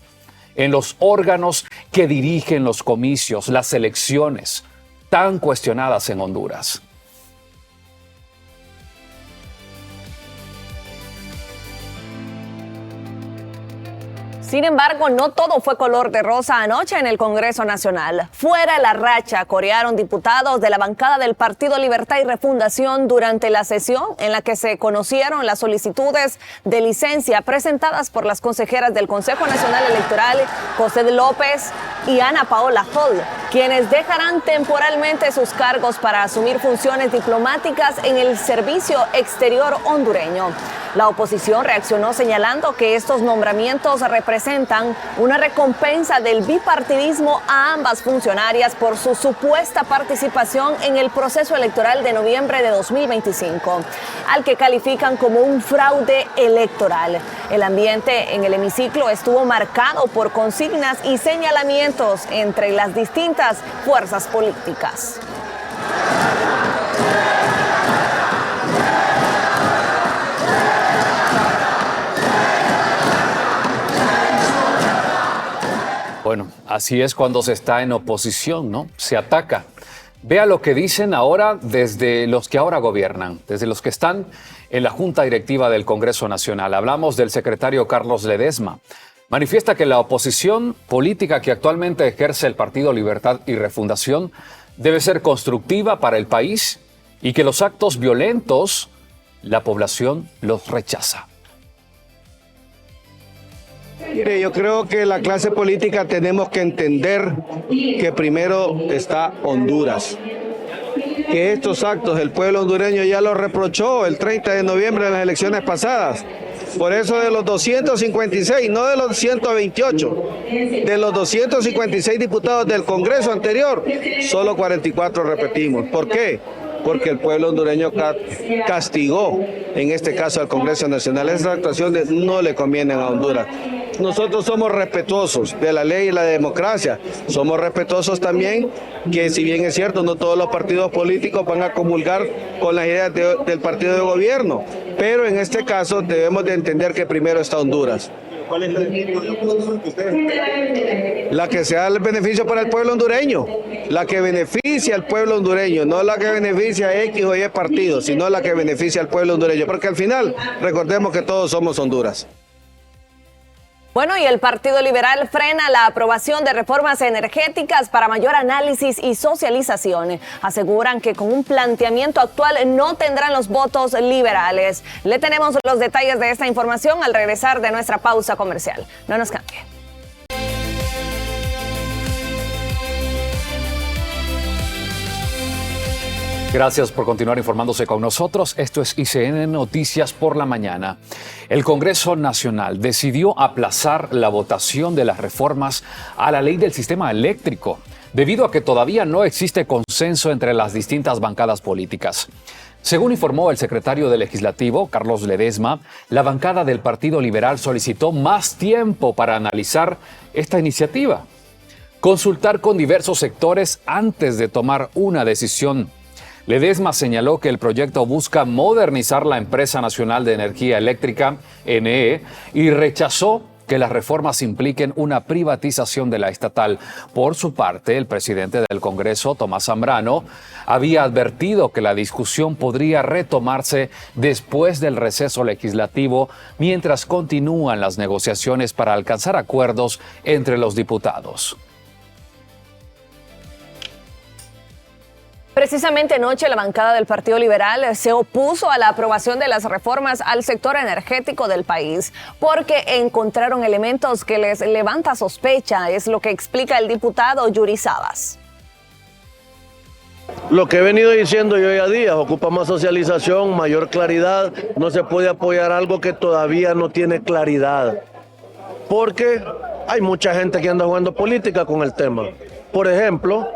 en los órganos que dirigen los comicios, las elecciones tan cuestionadas en Honduras. Sin embargo, no todo fue color de rosa anoche en el Congreso Nacional. Fuera la racha, corearon diputados de la bancada del Partido Libertad y Refundación durante la sesión en la que se conocieron las solicitudes de licencia presentadas por las consejeras del Consejo Nacional Electoral, José López y Ana Paola Hall, quienes dejarán temporalmente sus cargos para asumir funciones diplomáticas en el Servicio Exterior hondureño. La oposición reaccionó señalando que estos nombramientos representan una recompensa del bipartidismo a ambas funcionarias por su supuesta participación en el proceso electoral de noviembre de 2025, al que califican como un fraude electoral. El ambiente en el hemiciclo estuvo marcado por consignas y señalamientos entre las distintas fuerzas políticas. Bueno, así es cuando se está en oposición, ¿no? Se ataca. Vea lo que dicen ahora desde los que ahora gobiernan, desde los que están en la Junta Directiva del Congreso Nacional. Hablamos del secretario Carlos Ledesma. Manifiesta que la oposición política que actualmente ejerce el Partido Libertad y Refundación debe ser constructiva para el país y que los actos violentos, la población los rechaza. Mire, yo creo que la clase política tenemos que entender que primero está Honduras. Que estos actos el pueblo hondureño ya los reprochó el 30 de noviembre en las elecciones pasadas. Por eso de los 256, no de los 128, de los 256 diputados del Congreso anterior, solo 44 repetimos. ¿Por qué? Porque el pueblo hondureño castigó, en este caso al Congreso Nacional. Esas actuaciones no le convienen a Honduras. Nosotros somos respetuosos de la ley y la democracia. Somos respetuosos también que, si bien es cierto, no todos los partidos políticos van a comulgar con las ideas del partido de gobierno. Pero en este caso debemos de entender que primero está Honduras. ¿Cuál es el beneficio que ustedes? La que sea el beneficio para el pueblo hondureño, la que beneficia al pueblo hondureño, no la que beneficia a X o Y partido, sino la que beneficia al pueblo hondureño, porque al final recordemos que todos somos Honduras. Bueno, y el Partido Liberal frena la aprobación de reformas energéticas para mayor análisis y socialización. Aseguran que con un planteamiento actual no tendrán los votos liberales. Le tenemos los detalles de esta información al regresar de nuestra pausa comercial. No nos cambie. Gracias por continuar informándose con nosotros. Esto es ICN Noticias por la Mañana. El Congreso Nacional decidió aplazar la votación de las reformas a la ley del sistema eléctrico, debido a que todavía no existe consenso entre las distintas bancadas políticas. Según informó el secretario del Legislativo, Carlos Ledesma, la bancada del Partido Liberal solicitó más tiempo para analizar esta iniciativa, consultar con diversos sectores antes de tomar una decisión. Ledesma señaló que el proyecto busca modernizar la Empresa Nacional de Energía Eléctrica, NE, y rechazó que las reformas impliquen una privatización de la estatal. Por su parte, el presidente del Congreso, Tomás Zambrano, había advertido que la discusión podría retomarse después del receso legislativo mientras continúan las negociaciones para alcanzar acuerdos entre los diputados. Precisamente anoche la bancada del Partido Liberal se opuso a la aprobación de las reformas al sector energético del país porque encontraron elementos que les levanta sospecha, es lo que explica el diputado Yuri Sabas. Lo que he venido diciendo yo ya días, ocupa más socialización, mayor claridad, no se puede apoyar algo que todavía no tiene claridad, porque hay mucha gente que anda jugando política con el tema. Por ejemplo,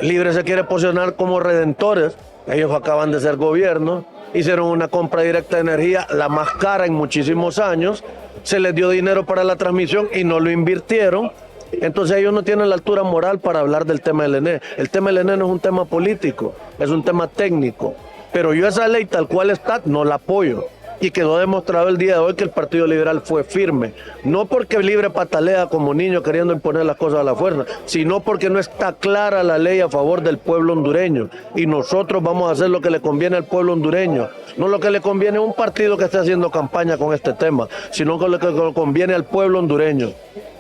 Libre se quiere posicionar como redentores. Ellos acaban de ser gobierno, hicieron una compra directa de energía, la más cara en muchísimos años, se les dio dinero para la transmisión y no lo invirtieron. Entonces ellos no tienen la altura moral para hablar del tema del ENE. El tema del ENE no es un tema político, es un tema técnico. Pero yo esa ley tal cual está, no la apoyo. Y quedó demostrado el día de hoy que el Partido Liberal fue firme. No porque Libre patalea como niño queriendo imponer las cosas a la fuerza, sino porque no está clara la ley a favor del pueblo hondureño. Y nosotros vamos a hacer lo que le conviene al pueblo hondureño. No lo que le conviene a un partido que esté haciendo campaña con este tema, sino lo que le conviene al pueblo hondureño.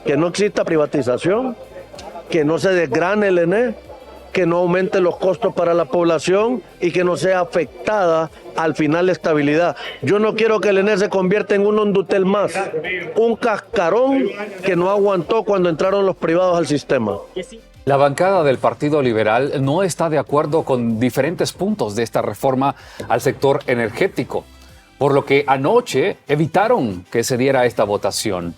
Que no exista privatización, que no se desgrane el ENE, que no aumente los costos para la población y que no sea afectada al final la estabilidad. Yo no quiero que el ENE se convierta en un Hondutel más, un cascarón que no aguantó cuando entraron los privados al sistema. La bancada del Partido Liberal no está de acuerdo con diferentes puntos de esta reforma al sector energético, por lo que anoche evitaron que se diera esta votación.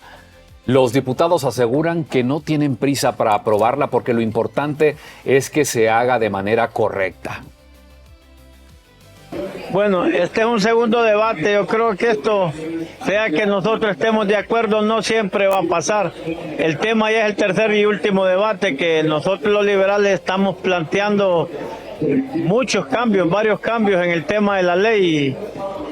Los diputados aseguran que no tienen prisa para aprobarla porque lo importante es que se haga de manera correcta. Bueno, este es un segundo debate. Yo creo que esto, sea que nosotros estemos de acuerdo, no siempre va a pasar. El tema ya es el tercer y último debate que nosotros los liberales estamos planteando muchos cambios, varios cambios en el tema de la ley. Y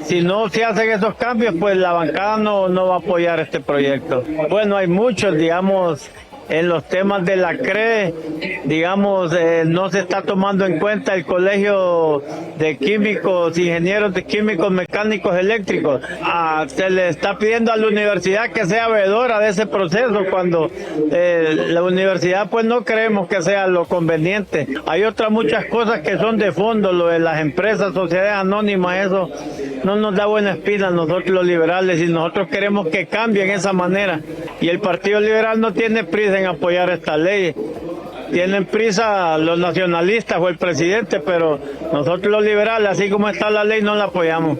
si no se hacen esos cambios, pues la bancada no va a apoyar este proyecto. Bueno, hay muchos, digamos, en los temas de la CRE, digamos, no se está tomando en cuenta el colegio de químicos, ingenieros de químicos, mecánicos eléctricos. Se le está pidiendo a la universidad que sea veedora de ese proceso, cuando la universidad pues no creemos que sea lo conveniente. Hay otras muchas cosas que son de fondo, lo de las empresas, sociedades anónimas, eso no nos da buena espina a nosotros los liberales y nosotros queremos que cambien esa manera. Y el Partido Liberal no tiene prisa en apoyar esta ley. Tienen prisa los nacionalistas o el presidente, pero nosotros los liberales, así como está la ley, no la apoyamos.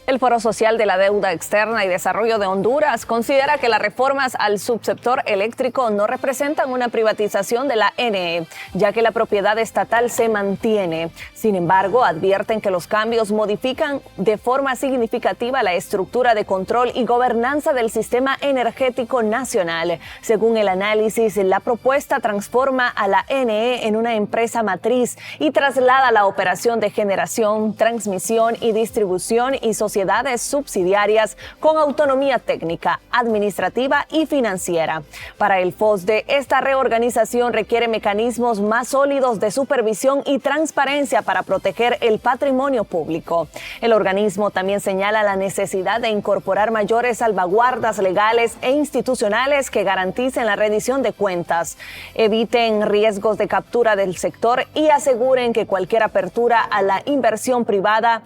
El Foro Social de la Deuda Externa y Desarrollo de Honduras considera que las reformas al subsector eléctrico no representan una privatización de la ENE, ya que la propiedad estatal se mantiene. Sin embargo, advierten que los cambios modifican de forma significativa la estructura de control y gobernanza del sistema energético nacional. Según el análisis, la propuesta transforma a la ENE en una empresa matriz y traslada la operación de generación, transmisión y distribución y sociedades subsidiarias con autonomía técnica, administrativa y financiera. Para el FOSDE, esta reorganización requiere mecanismos más sólidos de supervisión y transparencia para proteger el patrimonio público. El organismo también señala la necesidad de incorporar mayores salvaguardas legales e institucionales que garanticen la rendición de cuentas, eviten riesgos de captura del sector y aseguren que cualquier apertura a la inversión privada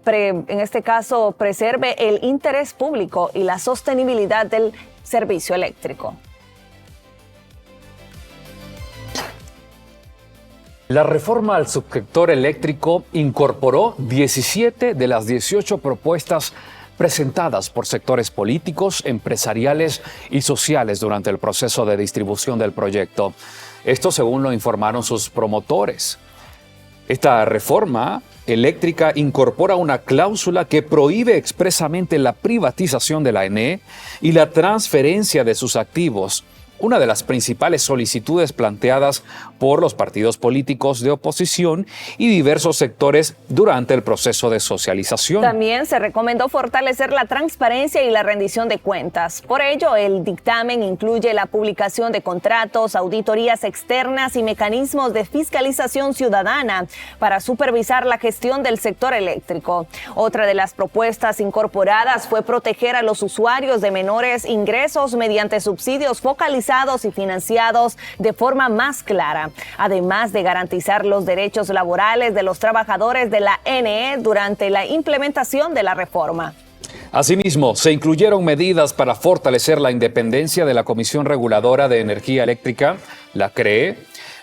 en este caso, preserve el interés público y la sostenibilidad del servicio eléctrico. La reforma al subsector eléctrico incorporó 17 de las 18 propuestas presentadas por sectores políticos, empresariales y sociales durante el proceso de distribución del proyecto. Esto según lo informaron sus promotores. Esta reforma eléctrica incorpora una cláusula que prohíbe expresamente la privatización de la ENE y la transferencia de sus activos, una de las principales solicitudes planteadas por los partidos políticos de oposición y diversos sectores durante el proceso de socialización. También se recomendó fortalecer la transparencia y la rendición de cuentas. Por ello, el dictamen incluye la publicación de contratos, auditorías externas y mecanismos de fiscalización ciudadana para supervisar la gestión del sector eléctrico. Otra de las propuestas incorporadas fue proteger a los usuarios de menores ingresos mediante subsidios focalizados y financiados de forma más clara, además de garantizar los derechos laborales de los trabajadores de la ENE durante la implementación de la reforma. Asimismo, se incluyeron medidas para fortalecer la independencia de la Comisión Reguladora de Energía Eléctrica, la CRE,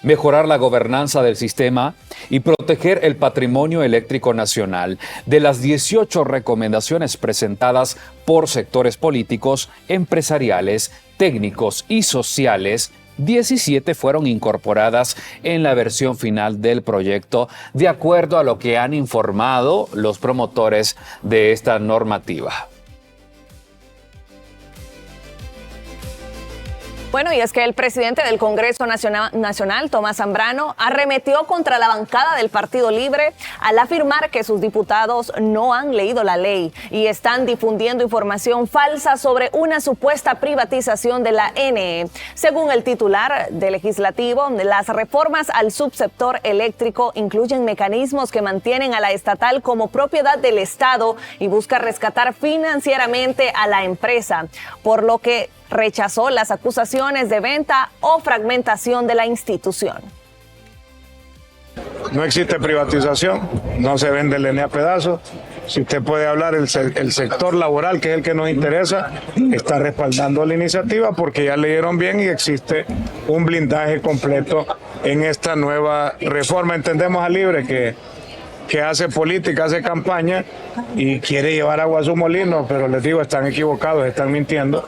mejorar la gobernanza del sistema y proteger el patrimonio eléctrico nacional. De las 18 recomendaciones presentadas por sectores políticos, empresariales, técnicos y sociales, 17 fueron incorporadas en la versión final del proyecto, de acuerdo a lo que han informado los promotores de esta normativa. Bueno, y es que el presidente del Congreso Nacional, Tomás Zambrano, arremetió contra la bancada del Partido Libre al afirmar que sus diputados no han leído la ley y están difundiendo información falsa sobre una supuesta privatización de la NE. Según el titular del Legislativo, las reformas al subsector eléctrico incluyen mecanismos que mantienen a la estatal como propiedad del Estado y busca rescatar financieramente a la empresa, por lo que rechazó las acusaciones de venta o fragmentación de la institución. No existe privatización, no se vende el ENE a pedazos. Si usted puede hablar, el sector laboral, que es el que nos interesa, está respaldando la iniciativa porque ya leyeron bien y existe un blindaje completo en esta nueva reforma. Entendemos a Libre que hace política, hace campaña y quiere llevar agua a su molino, pero les digo, están equivocados, están mintiendo.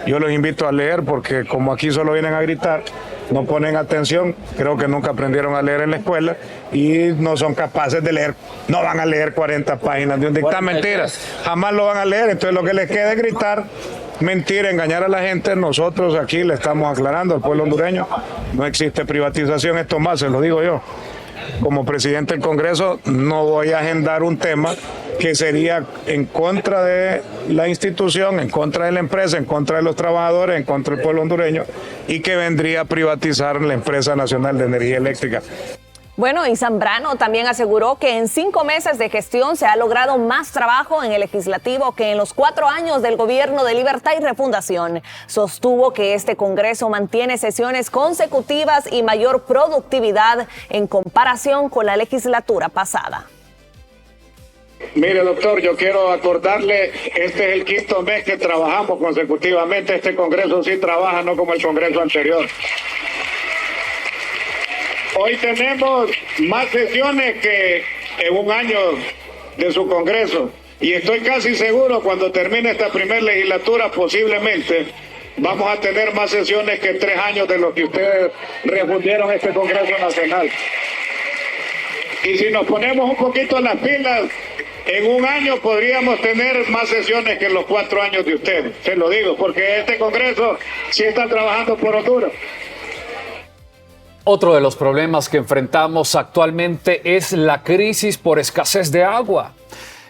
Yo los invito a leer porque como aquí solo vienen a gritar, no ponen atención, creo que nunca aprendieron a leer en la escuela y no son capaces de leer, no van a leer 40 páginas de un dictamen, mentiras, jamás lo van a leer, entonces lo que les queda es gritar, mentir, engañar a la gente. Nosotros aquí le estamos aclarando al pueblo hondureño, no existe privatización, esto más, se lo digo yo. Como presidente del Congreso no voy a agendar un tema que sería en contra de la institución, en contra de la empresa, en contra de los trabajadores, en contra del pueblo hondureño y que vendría a privatizar la Empresa Nacional de Energía Eléctrica. Bueno, y Zambrano también aseguró que en 5 meses de gestión se ha logrado más trabajo en el legislativo que en los 4 años del gobierno de Libertad y Refundación. Sostuvo que este Congreso mantiene sesiones consecutivas y mayor productividad en comparación con la legislatura pasada. Mire, doctor, yo quiero acordarle, este es el 5º mes que trabajamos consecutivamente. Este Congreso sí trabaja, no como el Congreso anterior. Hoy tenemos más sesiones que en un año de su Congreso y estoy casi seguro cuando termine esta primera legislatura posiblemente vamos a tener más sesiones que 3 años de los que ustedes refundieron este Congreso Nacional. Y si nos ponemos un poquito las pilas, en un año podríamos tener más sesiones que en los 4 años de ustedes. Se lo digo, porque este Congreso sí está trabajando por Honduras. Otro de los problemas que enfrentamos actualmente es la crisis por escasez de agua.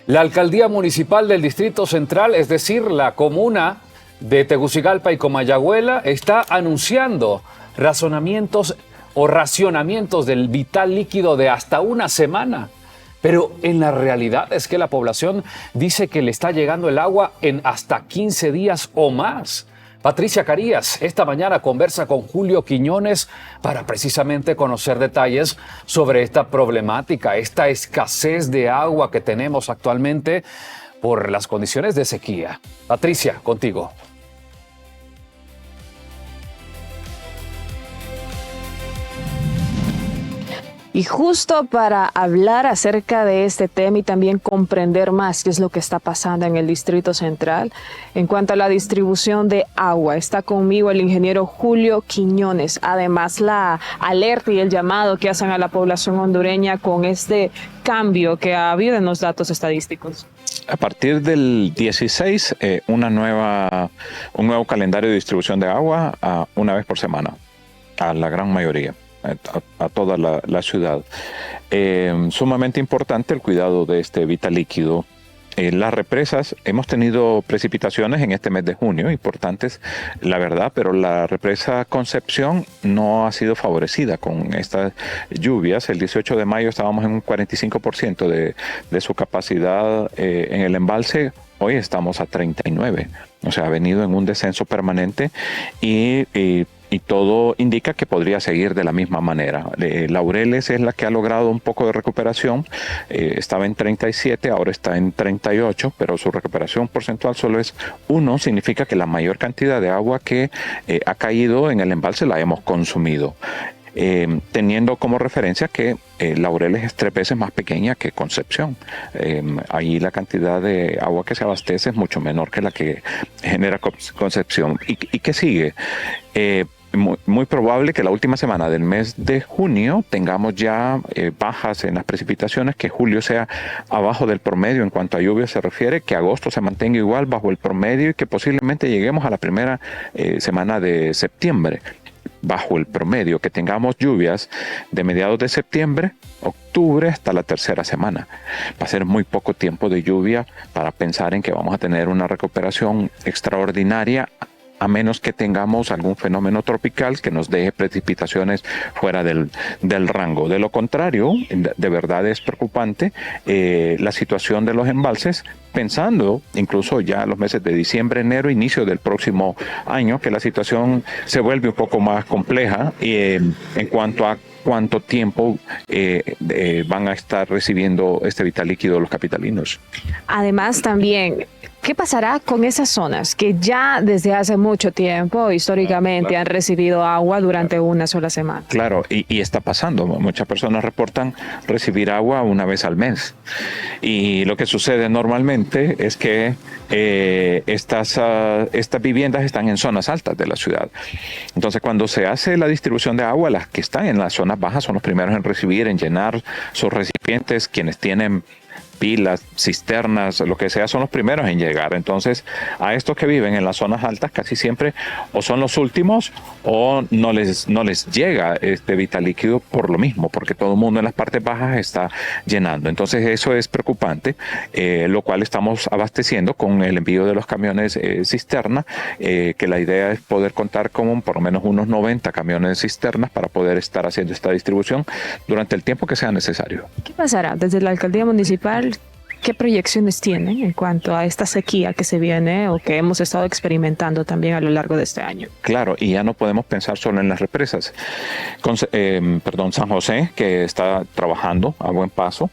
La Alcaldía Municipal del Distrito Central, es decir, la comuna de Tegucigalpa y Comayagüela, está anunciando racionamientos del vital líquido de hasta 1 semana. Pero en la realidad es que la población dice que le está llegando el agua en hasta 15 días o más. Patricia Carías esta mañana conversa con Julio Quiñones para precisamente conocer detalles sobre esta problemática, esta escasez de agua que tenemos actualmente por las condiciones de sequía. Patricia, contigo. Y justo para hablar acerca de este tema y también comprender más qué es lo que está pasando en el Distrito Central, en cuanto a la distribución de agua, está conmigo el ingeniero Julio Quiñones. Además, la alerta y el llamado que hacen a la población hondureña con este cambio que ha habido en los datos estadísticos. A partir del 16, un nuevo calendario de distribución de agua una vez por semana, a la gran mayoría. A toda la ciudad. Sumamente importante el cuidado de este vital líquido. Las represas, hemos tenido precipitaciones en este mes de junio, importantes, la verdad, pero la represa Concepción no ha sido favorecida con estas lluvias. El 18 de mayo estábamos en un 45% de su capacidad en el embalse. Hoy estamos a 39%, o sea, ha venido en un descenso permanente y todo indica que podría seguir de la misma manera. Laureles es la que ha logrado un poco de recuperación, estaba en 37, ahora está en 38, pero su recuperación porcentual solo es 1, significa que la mayor cantidad de agua que ha caído en el embalse la hemos consumido. Teniendo como referencia que Laureles es 3 veces más pequeña que Concepción. Ahí la cantidad de agua que se abastece es mucho menor que la que genera Concepción. ¿Y qué sigue? muy probable que la última semana del mes de junio tengamos ya bajas en las precipitaciones, que julio sea abajo del promedio en cuanto a lluvia se refiere, que agosto se mantenga igual bajo el promedio y que posiblemente lleguemos a la primera semana de septiembre bajo el promedio, que tengamos lluvias de mediados de septiembre, octubre hasta la tercera semana. Va a ser muy poco tiempo de lluvia para pensar en que vamos a tener una recuperación extraordinaria, a menos que tengamos algún fenómeno tropical que nos deje precipitaciones fuera del rango. De lo contrario, de verdad es preocupante la situación de los embalses, pensando incluso ya los meses de diciembre, enero, inicio del próximo año, que la situación se vuelve un poco más compleja en cuanto a cuánto tiempo van a estar recibiendo este vital líquido los capitalinos. Además, también, ¿qué pasará con esas zonas que ya desde hace mucho tiempo, históricamente, han recibido agua durante una sola semana? Claro, y está pasando. Muchas personas reportan recibir agua una vez al mes. Y lo que sucede normalmente es que estas viviendas están en zonas altas de la ciudad. Entonces, cuando se hace la distribución de agua, las que están en las zonas bajas son los primeros en recibir, en llenar sus recipientes. Quienes tienen pilas, cisternas, lo que sea, son los primeros en llegar. Entonces, a estos que viven en las zonas altas casi siempre o son los últimos o no les llega este vital líquido por lo mismo, porque todo el mundo en las partes bajas está llenando. Entonces, eso es preocupante, lo cual estamos abasteciendo con el envío de los camiones cisterna, que la idea es poder contar con por lo menos unos 90 camiones cisternas para poder estar haciendo esta distribución durante el tiempo que sea necesario. ¿Qué pasará desde la alcaldía municipal? ¿Qué proyecciones tienen en cuanto a esta sequía que se viene o que hemos estado experimentando también a lo largo de este año? Claro, y ya no podemos pensar solo en las represas. San José, que está trabajando a buen paso,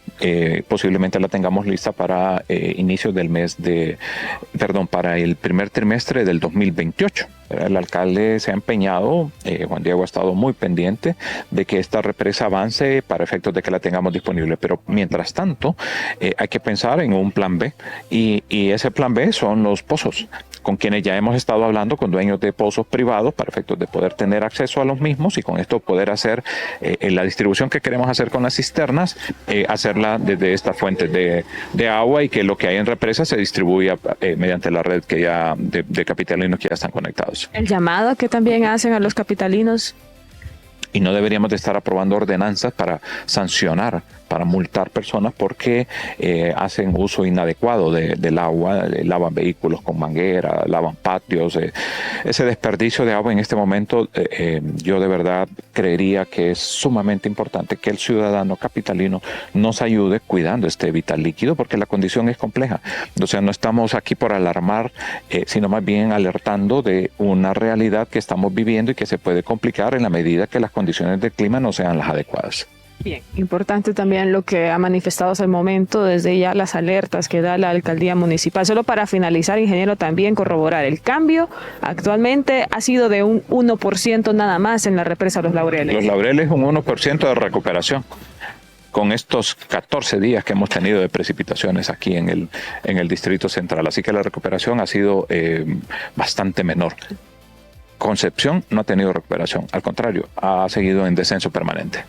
posiblemente la tengamos lista para inicios del para el primer trimestre del 2028. El alcalde se ha empeñado, Juan Diego ha estado muy pendiente de que esta represa avance para efectos de que la tengamos disponible, pero mientras tanto hay que pensar en un plan B y ese plan B son los pozos, con quienes ya hemos estado hablando con dueños de pozos privados para efectos de poder tener acceso a los mismos y con esto poder hacer la distribución que queremos hacer con las cisternas, hacerla desde estas fuentes de agua y que lo que hay en represas se distribuya mediante la red que ya de capitalinos que ya están conectados. El llamado que también hacen a los capitalinos. Y no deberíamos de estar aprobando ordenanzas para sancionar, para multar personas porque hacen uso inadecuado del agua, lavan vehículos con manguera, lavan patios. Ese desperdicio de agua en este momento, yo de verdad creería que es sumamente importante que el ciudadano capitalino nos ayude cuidando este vital líquido porque la condición es compleja. O sea, no estamos aquí por alarmar, sino más bien alertando de una realidad que estamos viviendo y que se puede complicar en la medida que las condiciones del clima no sean las adecuadas. Bien, importante también lo que ha manifestado hasta el momento, desde ya las alertas que da la alcaldía municipal. Solo para finalizar, ingeniero, también corroborar, el cambio actualmente ha sido de un 1% nada más en la represa Los Laureles. Los Laureles, un 1% de recuperación. Con estos 14 días que hemos tenido de precipitaciones aquí en el Distrito Central. Así que la recuperación ha sido bastante menor. Concepción no ha tenido recuperación, al contrario, ha seguido en descenso permanente.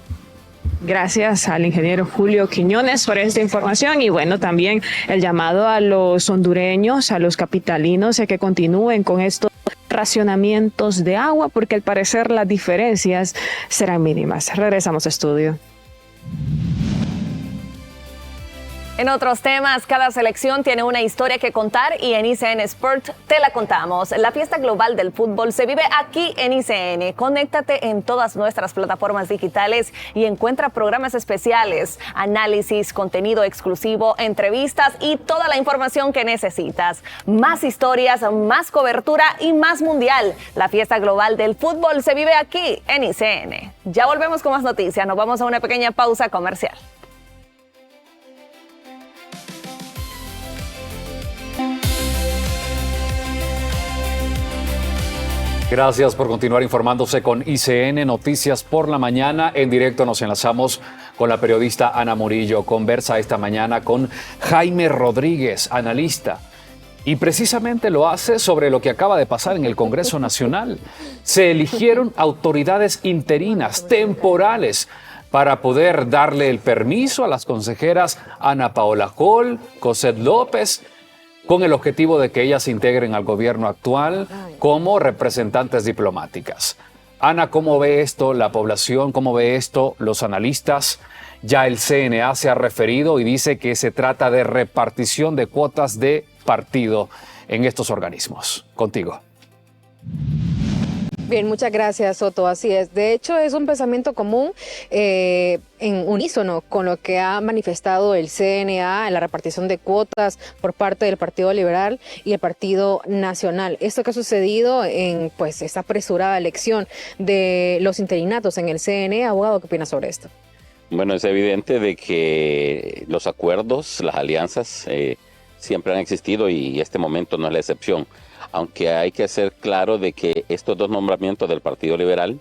Gracias al ingeniero Julio Quiñones por esta información y bueno, también el llamado a los hondureños, a los capitalinos, a que continúen con estos racionamientos de agua porque al parecer las diferencias serán mínimas. Regresamos a estudio. En otros temas, cada selección tiene una historia que contar y en ICN Sport te la contamos. La fiesta global del fútbol se vive aquí en ICN. Conéctate en todas nuestras plataformas digitales y encuentra programas especiales, análisis, contenido exclusivo, entrevistas y toda la información que necesitas. Más historias, más cobertura y más mundial. La fiesta global del fútbol se vive aquí en ICN. Ya volvemos con más noticias. Nos vamos a una pequeña pausa comercial. Gracias por continuar informándose con ICN Noticias por la Mañana. En directo nos enlazamos con la periodista Ana Murillo. Conversa esta mañana con Jaime Rodríguez, analista, Y precisamente lo hace sobre lo que acaba de pasar en el Congreso Nacional. Se eligieron autoridades interinas, temporales, para poder darle el permiso a las consejeras Ana Paola Coll, Cosette López, con el objetivo de que ellas se integren al gobierno actual como representantes diplomáticas. Ana, ¿cómo ve esto la población? ¿Cómo ve esto los analistas? Ya el CNA se ha referido y dice que se trata de repartición de cuotas de partido en estos organismos. Contigo. Bien, muchas gracias, Soto. Así es. De hecho, es un pensamiento común en unísono con lo que ha manifestado el CNA en la repartición de cuotas por parte del Partido Liberal y el Partido Nacional. Esto que ha sucedido en esta apresurada elección de los interinatos en el CNA. Abogado, ¿qué opina sobre esto? Bueno, es evidente de que los acuerdos, las alianzas siempre han existido y este momento no es la excepción. Aunque hay que ser claro de que estos dos nombramientos del Partido Liberal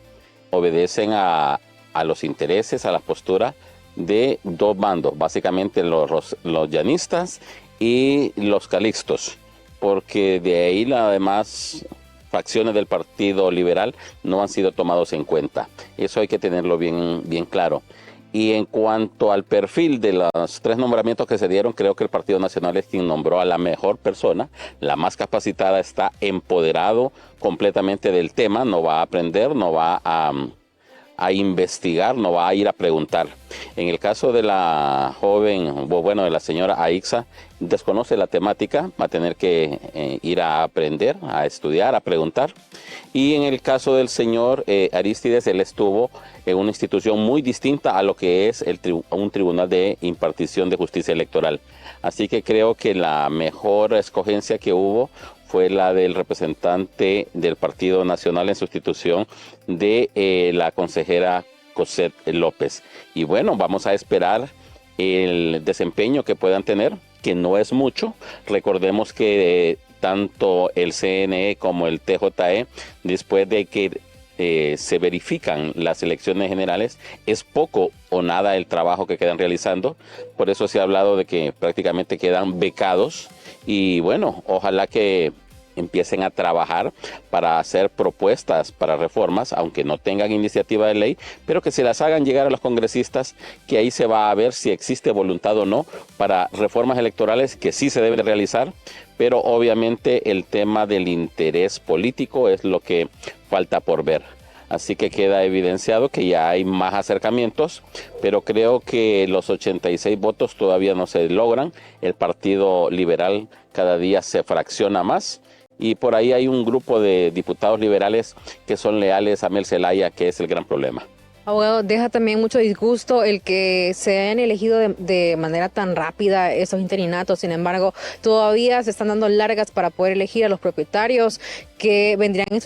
obedecen a los intereses, a la postura de dos bandos, básicamente los llanistas y los calixtos, porque de ahí las demás facciones del Partido Liberal no han sido tomados en cuenta. Eso hay que tenerlo bien claro. Y en cuanto al perfil de los tres nombramientos que se dieron, creo que el Partido Nacional es quien nombró a la mejor persona, la más capacitada, está empoderado completamente del tema, no va a aprender, no va a investigar, no va a ir a preguntar. En el caso de la joven, bueno, de la señora Aixa, desconoce la temática, va a tener que ir a aprender, a estudiar, a preguntar. Y en el caso del señor Aristides, él estuvo en una institución muy distinta a lo que es un tribunal de impartición de justicia electoral. Así que creo que la mejor escogencia que hubo fue la del representante del Partido Nacional en sustitución de la consejera Cosette López. Y bueno, vamos a esperar el desempeño que puedan tener, que no es mucho. Recordemos que tanto el CNE como el TJE, después de que se verifican las elecciones generales, es poco o nada el trabajo que quedan realizando. Por eso se ha hablado de que prácticamente quedan becados y bueno, ojalá que empiecen a trabajar para hacer propuestas para reformas, aunque no tengan iniciativa de ley, pero que se las hagan llegar a los congresistas, que ahí se va a ver si existe voluntad o no para reformas electorales que sí se deben realizar, pero obviamente el tema del interés político es lo que falta por ver. Así que queda evidenciado que ya hay más acercamientos, pero creo que los 86 votos todavía no se logran. El Partido Liberal cada día se fracciona más y por ahí hay un grupo de diputados liberales que son leales a Mel Zelaya, que es el gran problema. Abogado, deja también mucho disgusto el que se hayan elegido de manera tan rápida esos interinatos. Sin embargo, todavía se están dando largas para poder elegir a los propietarios que vendrían en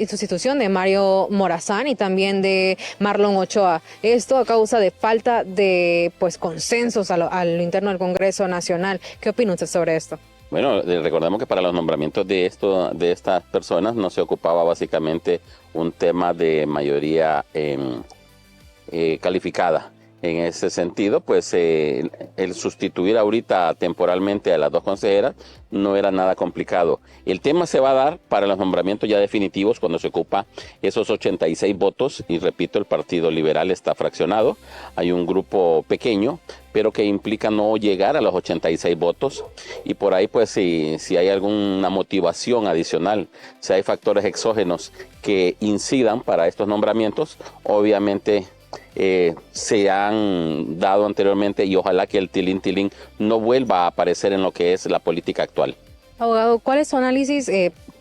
sustitución de Mario Morazán y también de Marlon Ochoa. Esto a causa de falta de consensos a lo interno del Congreso Nacional. ¿Qué opina usted sobre esto? Bueno, recordemos que para los nombramientos de estas personas no se ocupaba básicamente un tema de mayoría calificada. En ese sentido, pues el sustituir ahorita temporalmente a las dos consejeras no era nada complicado. El tema se va a dar para los nombramientos ya definitivos cuando se ocupa esos 86 votos. Y repito, el Partido Liberal está fraccionado. Hay un grupo pequeño, pero que implica no llegar a los 86 votos. Y por ahí, pues si hay alguna motivación adicional, si hay factores exógenos que incidan para estos nombramientos, obviamente se han dado anteriormente y ojalá que el tilín no vuelva a aparecer en lo que es la política actual. Abogado, ¿cuál es su análisis?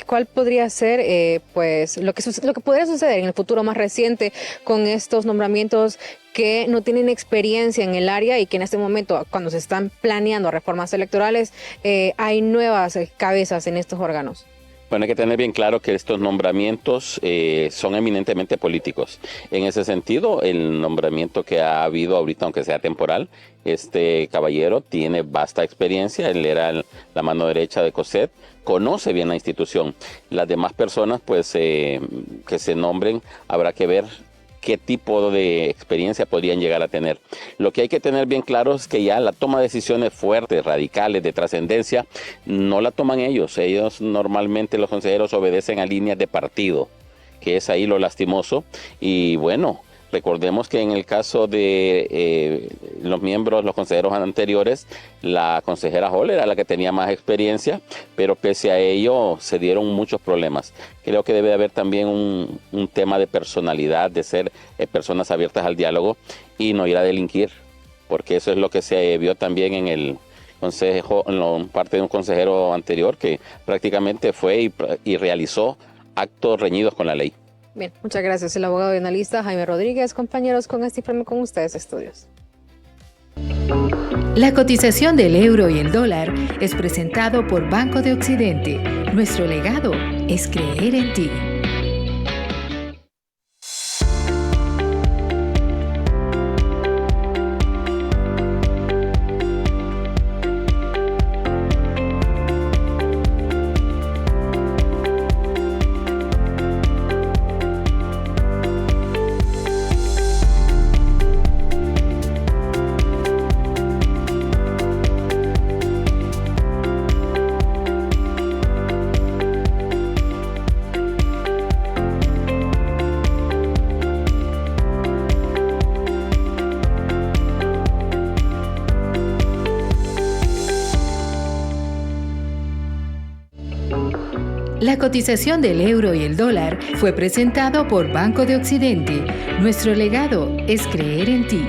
¿Cuál podría ser lo que podría suceder en el futuro más reciente con estos nombramientos que no tienen experiencia en el área y que en este momento, cuando se están planeando reformas electorales, hay nuevas cabezas en estos órganos? Bueno, hay que tener bien claro que estos nombramientos son eminentemente políticos. En ese sentido, el nombramiento que ha habido ahorita, aunque sea temporal, este caballero tiene vasta experiencia. Él era la mano derecha de Cosette, conoce bien la institución. Las demás personas, pues, que se nombren, habrá que ver qué tipo de experiencia podrían llegar a tener. Lo que hay que tener bien claro es que ya la toma de decisiones fuertes, radicales, de trascendencia, no la toman ellos. Ellos normalmente, los consejeros, obedecen a líneas de partido, que es ahí lo lastimoso. Y bueno, recordemos que en el caso de los miembros, los consejeros anteriores, la consejera Hall era la que tenía más experiencia, pero pese a ello se dieron muchos problemas. Creo que debe haber también un tema de personalidad, de ser personas abiertas al diálogo y no ir a delinquir, porque eso es lo que se vio también en el consejo, en parte de un consejero anterior que prácticamente fue y realizó actos reñidos con la ley. Bien, muchas gracias. El abogado y analista Jaime Rodríguez. Compañeros, con este informe con ustedes, estudios. La cotización del euro y el dólar es presentado por Banco de Occidente. Nuestro legado es creer en ti. La cotización del euro y el dólar fue presentado por Banco de Occidente. Nuestro legado es creer en ti.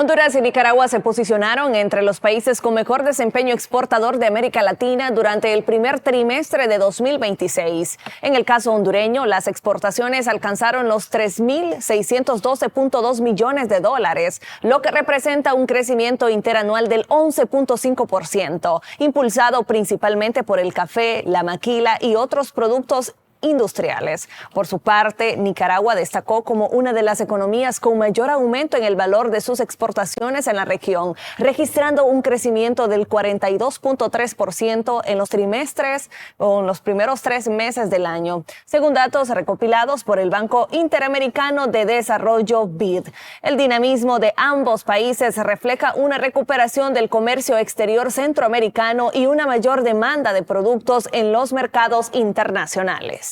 Honduras y Nicaragua se posicionaron entre los países con mejor desempeño exportador de América Latina durante el primer trimestre de 2026. En el caso hondureño, las exportaciones alcanzaron los 3.612.2 millones de dólares, lo que representa un crecimiento interanual del 11.5%, impulsado principalmente por el café, la maquila y otros productos industriales. Por su parte, Nicaragua destacó como una de las economías con mayor aumento en el valor de sus exportaciones en la región, registrando un crecimiento del 42.3% en los trimestres o en los primeros 3 meses del año, según datos recopilados por el Banco Interamericano de Desarrollo BID. El dinamismo de ambos países refleja una recuperación del comercio exterior centroamericano y una mayor demanda de productos en los mercados internacionales.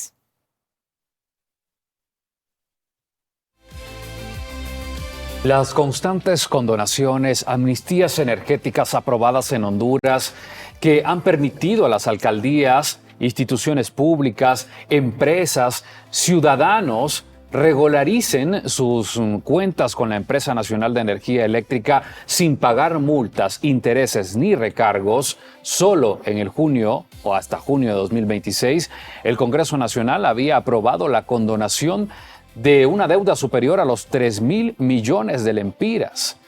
Las constantes condonaciones, amnistías energéticas aprobadas en Honduras que han permitido a las alcaldías, instituciones públicas, empresas, ciudadanos regularicen sus cuentas con la Empresa Nacional de Energía Eléctrica sin pagar multas, intereses ni recargos. Solo en el junio o hasta junio de 2026, el Congreso Nacional había aprobado la condonación de una deuda superior a los 3.000 millones de lempiras.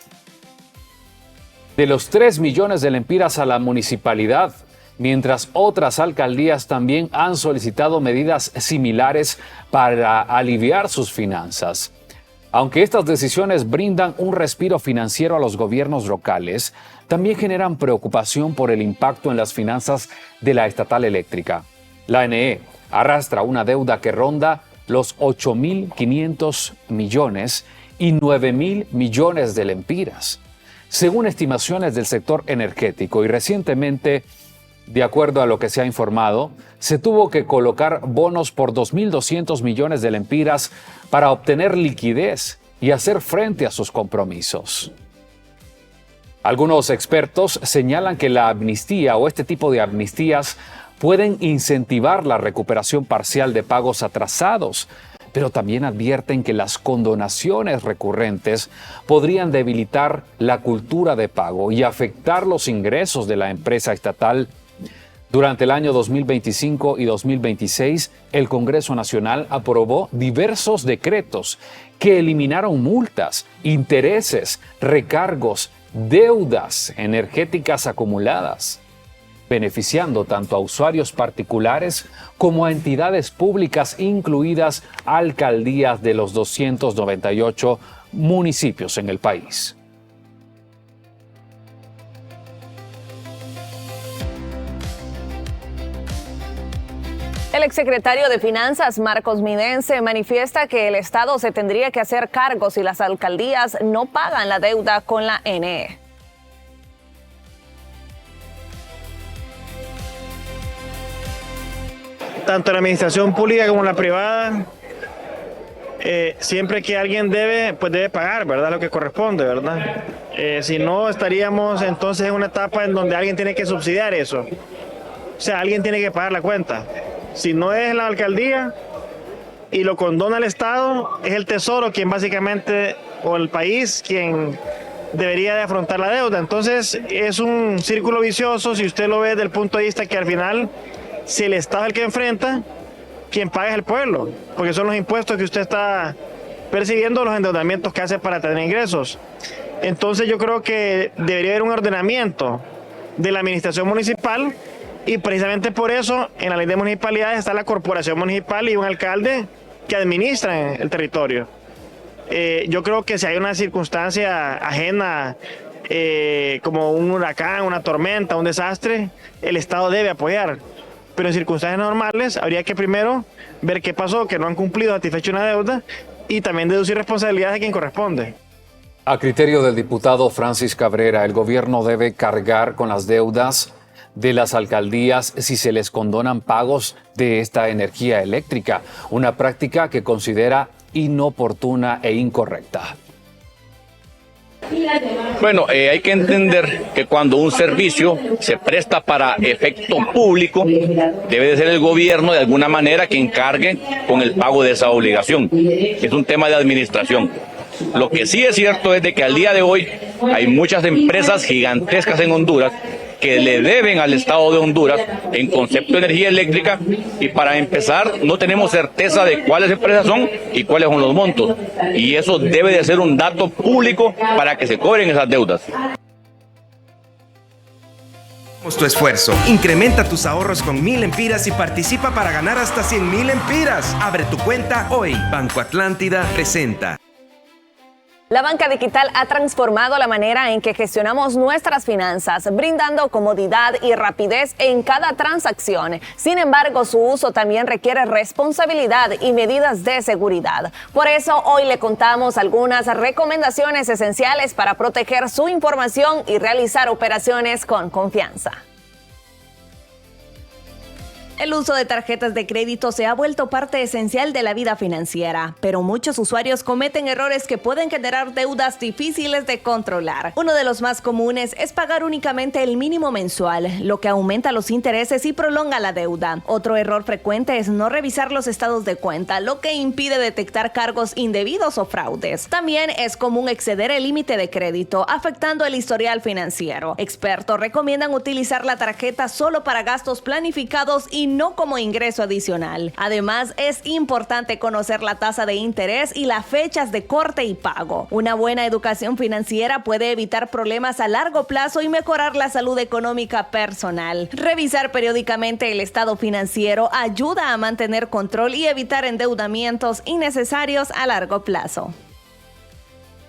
De los 3 millones de lempiras a la municipalidad, mientras otras alcaldías también han solicitado medidas similares para aliviar sus finanzas. Aunque estas decisiones brindan un respiro financiero a los gobiernos locales, también generan preocupación por el impacto en las finanzas de la estatal eléctrica. La ANE arrastra una deuda que ronda los 8.500 millones y 9.000 millones de lempiras, según estimaciones del sector energético. Y recientemente, de acuerdo a lo que se ha informado, se tuvo que colocar bonos por 2.200 millones de lempiras para obtener liquidez y hacer frente a sus compromisos. Algunos expertos señalan que la amnistía o este tipo de amnistías pueden incentivar la recuperación parcial de pagos atrasados, pero también advierten que las condonaciones recurrentes podrían debilitar la cultura de pago y afectar los ingresos de la empresa estatal. Durante el año 2025 y 2026, el Congreso Nacional aprobó diversos decretos que eliminaron multas, intereses, recargos, deudas energéticas acumuladas, beneficiando tanto a usuarios particulares como a entidades públicas, incluidas alcaldías de los 298 municipios en el país. El exsecretario de Finanzas, Marcos Minense, manifiesta que el Estado se tendría que hacer cargo si las alcaldías no pagan la deuda con la NE. Tanto la administración pública como la privada, siempre que alguien debe, pues debe pagar, ¿verdad? Lo que corresponde, ¿verdad? Si no, estaríamos entonces en una etapa en donde alguien tiene que subsidiar eso. O sea, alguien tiene que pagar la cuenta. Si no es la alcaldía y lo condona el Estado, es el Tesoro quien básicamente, o el país, quien debería de afrontar la deuda. Entonces es un círculo vicioso si usted lo ve desde el punto de vista que al final, si el Estado es el que enfrenta, quien paga es el pueblo, porque son los impuestos que usted está percibiendo, los endeudamientos que hace para tener ingresos. Entonces yo creo que debería haber un ordenamiento de la administración municipal. Y precisamente por eso en la ley de municipalidades está la corporación municipal y un alcalde que administran el territorio. Yo creo que si hay una circunstancia ajena, como un huracán, una tormenta, un desastre, el Estado debe apoyar. Pero en circunstancias normales habría que primero ver qué pasó, que no han cumplido, satisfecho una deuda, y también deducir responsabilidades de quien corresponde. A criterio del diputado Francis Cabrera, el gobierno debe cargar con las deudas de las alcaldías si se les condonan pagos de esta energía eléctrica, una práctica que considera inoportuna e incorrecta. Bueno, hay que entender que cuando un servicio se presta para efecto público, debe de ser el gobierno de alguna manera quien cargue con el pago de esa obligación. Es un tema de administración. Lo que sí es cierto es de que al día de hoy hay muchas empresas gigantescas en Honduras que le deben al Estado de Honduras en concepto de energía eléctrica, y para empezar no tenemos certeza de cuáles empresas son y cuáles son los montos, y eso debe de ser un dato público para que se cobren esas deudas. Tu esfuerzo. Incrementa tus ahorros con 1000 lempiras y participa para ganar hasta 100,000 lempiras. Abre tu cuenta hoy. Banco Atlántida presenta. La banca digital ha transformado la manera en que gestionamos nuestras finanzas, brindando comodidad y rapidez en cada transacción. Sin embargo, su uso también requiere responsabilidad y medidas de seguridad. Por eso, hoy le contamos algunas recomendaciones esenciales para proteger su información y realizar operaciones con confianza. El uso de tarjetas de crédito se ha vuelto parte esencial de la vida financiera, pero muchos usuarios cometen errores que pueden generar deudas difíciles de controlar. Uno de los más comunes es pagar únicamente el mínimo mensual, lo que aumenta los intereses y prolonga la deuda. Otro error frecuente es no revisar los estados de cuenta, lo que impide detectar cargos indebidos o fraudes. También es común exceder el límite de crédito, afectando el historial financiero. Expertos recomiendan utilizar la tarjeta solo para gastos planificados y no como ingreso adicional. Además, es importante conocer la tasa de interés y las fechas de corte y pago. Una buena educación financiera puede evitar problemas a largo plazo y mejorar la salud económica personal. Revisar periódicamente el estado financiero ayuda a mantener control y evitar endeudamientos innecesarios a largo plazo.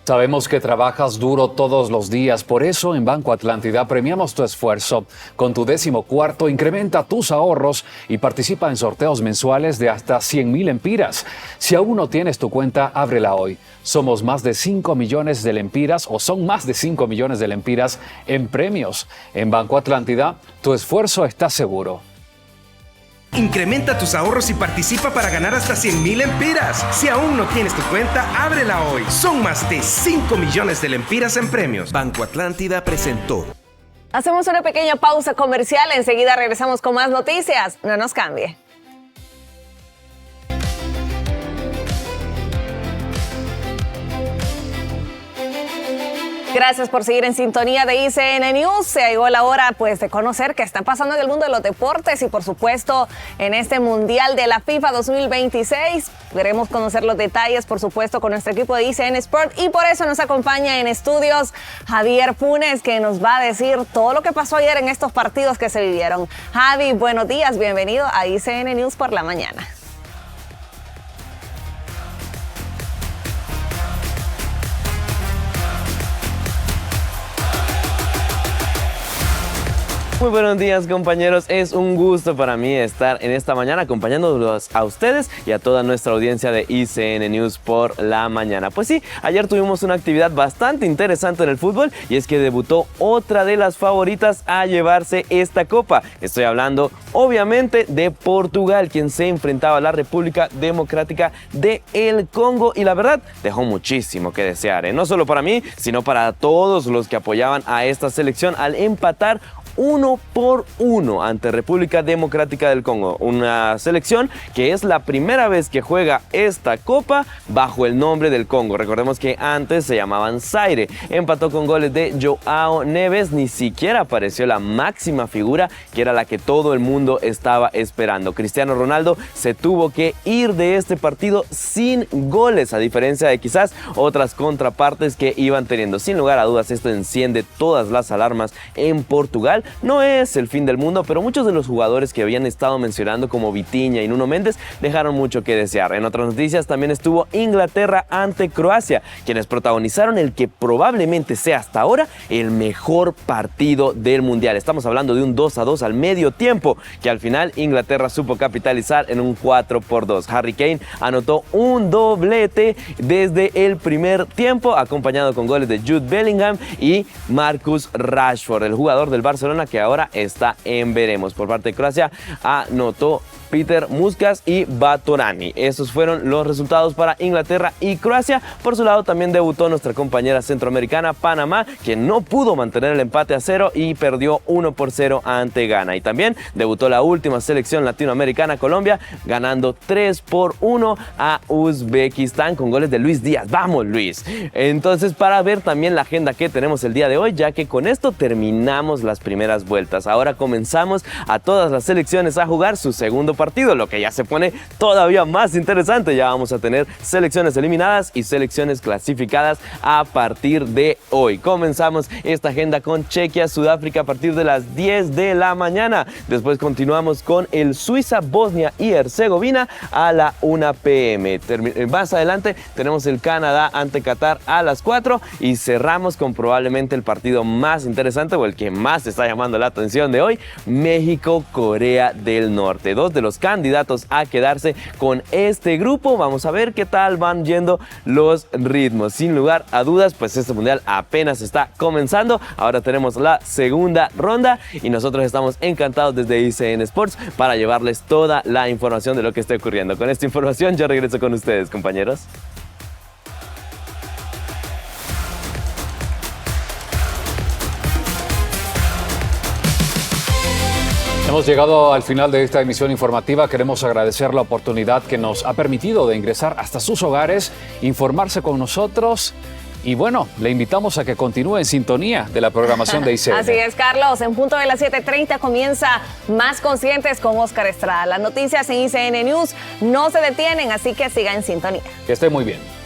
Sabemos que trabajas duro todos los días, por eso en Banco Atlántida premiamos tu esfuerzo. Con tu 14º, incrementa tus ahorros y participa en sorteos mensuales de hasta 100,000 lempiras. Si aún no tienes tu cuenta, ábrela hoy. Somos más de 5 millones de lempiras, o son más de 5 millones de lempiras en premios. En Banco Atlántida, tu esfuerzo está seguro. Incrementa tus ahorros y participa para ganar hasta 100,000 lempiras. Si aún no tienes tu cuenta, ábrela hoy. Son más de 5 millones de lempiras en premios. Banco Atlántida presentó. Hacemos una pequeña pausa comercial. Enseguida regresamos con más noticias. No nos cambie. Gracias por seguir en sintonía de ICN News. Se llegó la hora de conocer qué está pasando en el mundo de los deportes y por supuesto en este Mundial de la FIFA 2026. Queremos conocer los detalles, por supuesto, con nuestro equipo de ICN Sport, y por eso nos acompaña en estudios Javier Funes, que nos va a decir todo lo que pasó ayer en estos partidos que se vivieron. Javi, buenos días, bienvenido a ICN News por la mañana. Muy buenos días, compañeros. Es un gusto para mí estar en esta mañana acompañándolos a ustedes y a toda nuestra audiencia de ICN News por la mañana. Pues sí, ayer tuvimos una actividad bastante interesante en el fútbol y es que debutó otra de las favoritas a llevarse esta copa. Estoy hablando, obviamente, de Portugal, quien se enfrentaba a la República Democrática del Congo y la verdad dejó muchísimo que desear, no solo para mí, sino para todos los que apoyaban a esta selección al empatar 1-1 ante República Democrática del Congo, una selección que es la primera vez que juega esta copa bajo el nombre del Congo. Recordemos que antes se llamaban Zaire. Empató con goles de Joao Neves, ni siquiera apareció la máxima figura que era la que todo el mundo estaba esperando. Cristiano Ronaldo se tuvo que ir de este partido sin goles, a diferencia de quizás otras contrapartes que iban teniendo. Sin lugar a dudas, esto enciende todas las alarmas en Portugal. No es el fin del mundo, pero muchos de los jugadores que habían estado mencionando, como Vitinha y Nuno Méndez, dejaron mucho que desear. En otras noticias también estuvo Inglaterra ante Croacia, quienes protagonizaron el que probablemente sea hasta ahora el mejor partido del Mundial. Estamos hablando de un 2-2 al medio tiempo, que al final Inglaterra supo capitalizar en un 4-2. Harry Kane anotó un doblete desde el primer tiempo, acompañado con goles de Jude Bellingham y Marcus Rashford, el jugador del Barcelona que ahora está en veremos. Por parte de Croacia anotó Peter Muskas y Batorani. Esos fueron los resultados para Inglaterra y Croacia. Por su lado también debutó nuestra compañera centroamericana Panamá, que no pudo mantener el empate a 0 y perdió 1-0 ante Ghana. Y también debutó la última selección latinoamericana, Colombia, ganando 3-1 a Uzbekistán con goles de Luis Díaz. ¡Vamos, Luis! Entonces, para ver también la agenda que tenemos el día de hoy, ya que con esto terminamos las primeras vueltas. Ahora comenzamos a todas las selecciones a jugar su segundo partido, lo que ya se pone todavía más interesante. Ya vamos a tener selecciones eliminadas y selecciones clasificadas a partir de hoy. Comenzamos esta agenda con Chequia, Sudáfrica a partir de las 10 de la mañana. Después continuamos con el Suiza, Bosnia y Herzegovina a la 1 p.m. Más adelante tenemos el Canadá ante Qatar a las 4 y cerramos con probablemente el partido más interesante o el que más está llamando la atención de hoy, México, Corea del Norte. Dos de los candidatos a quedarse con este grupo. Vamos a ver qué tal van yendo los ritmos. Sin lugar a dudas, pues este mundial apenas está comenzando. Ahora tenemos la segunda ronda y nosotros estamos encantados desde ICN Sports para llevarles toda la información de lo que esté ocurriendo. Con esta información yo regreso con ustedes, compañeros. Hemos llegado al final de esta emisión informativa. Queremos agradecer la oportunidad que nos ha permitido de ingresar hasta sus hogares, informarse con nosotros y bueno, le invitamos a que continúe en sintonía de la programación de ICN. Así es, Carlos. En punto de las 7:30 comienza Más Conscientes con Oscar Estrada. Las noticias en ICN News no se detienen, así que siga en sintonía. Que esté muy bien.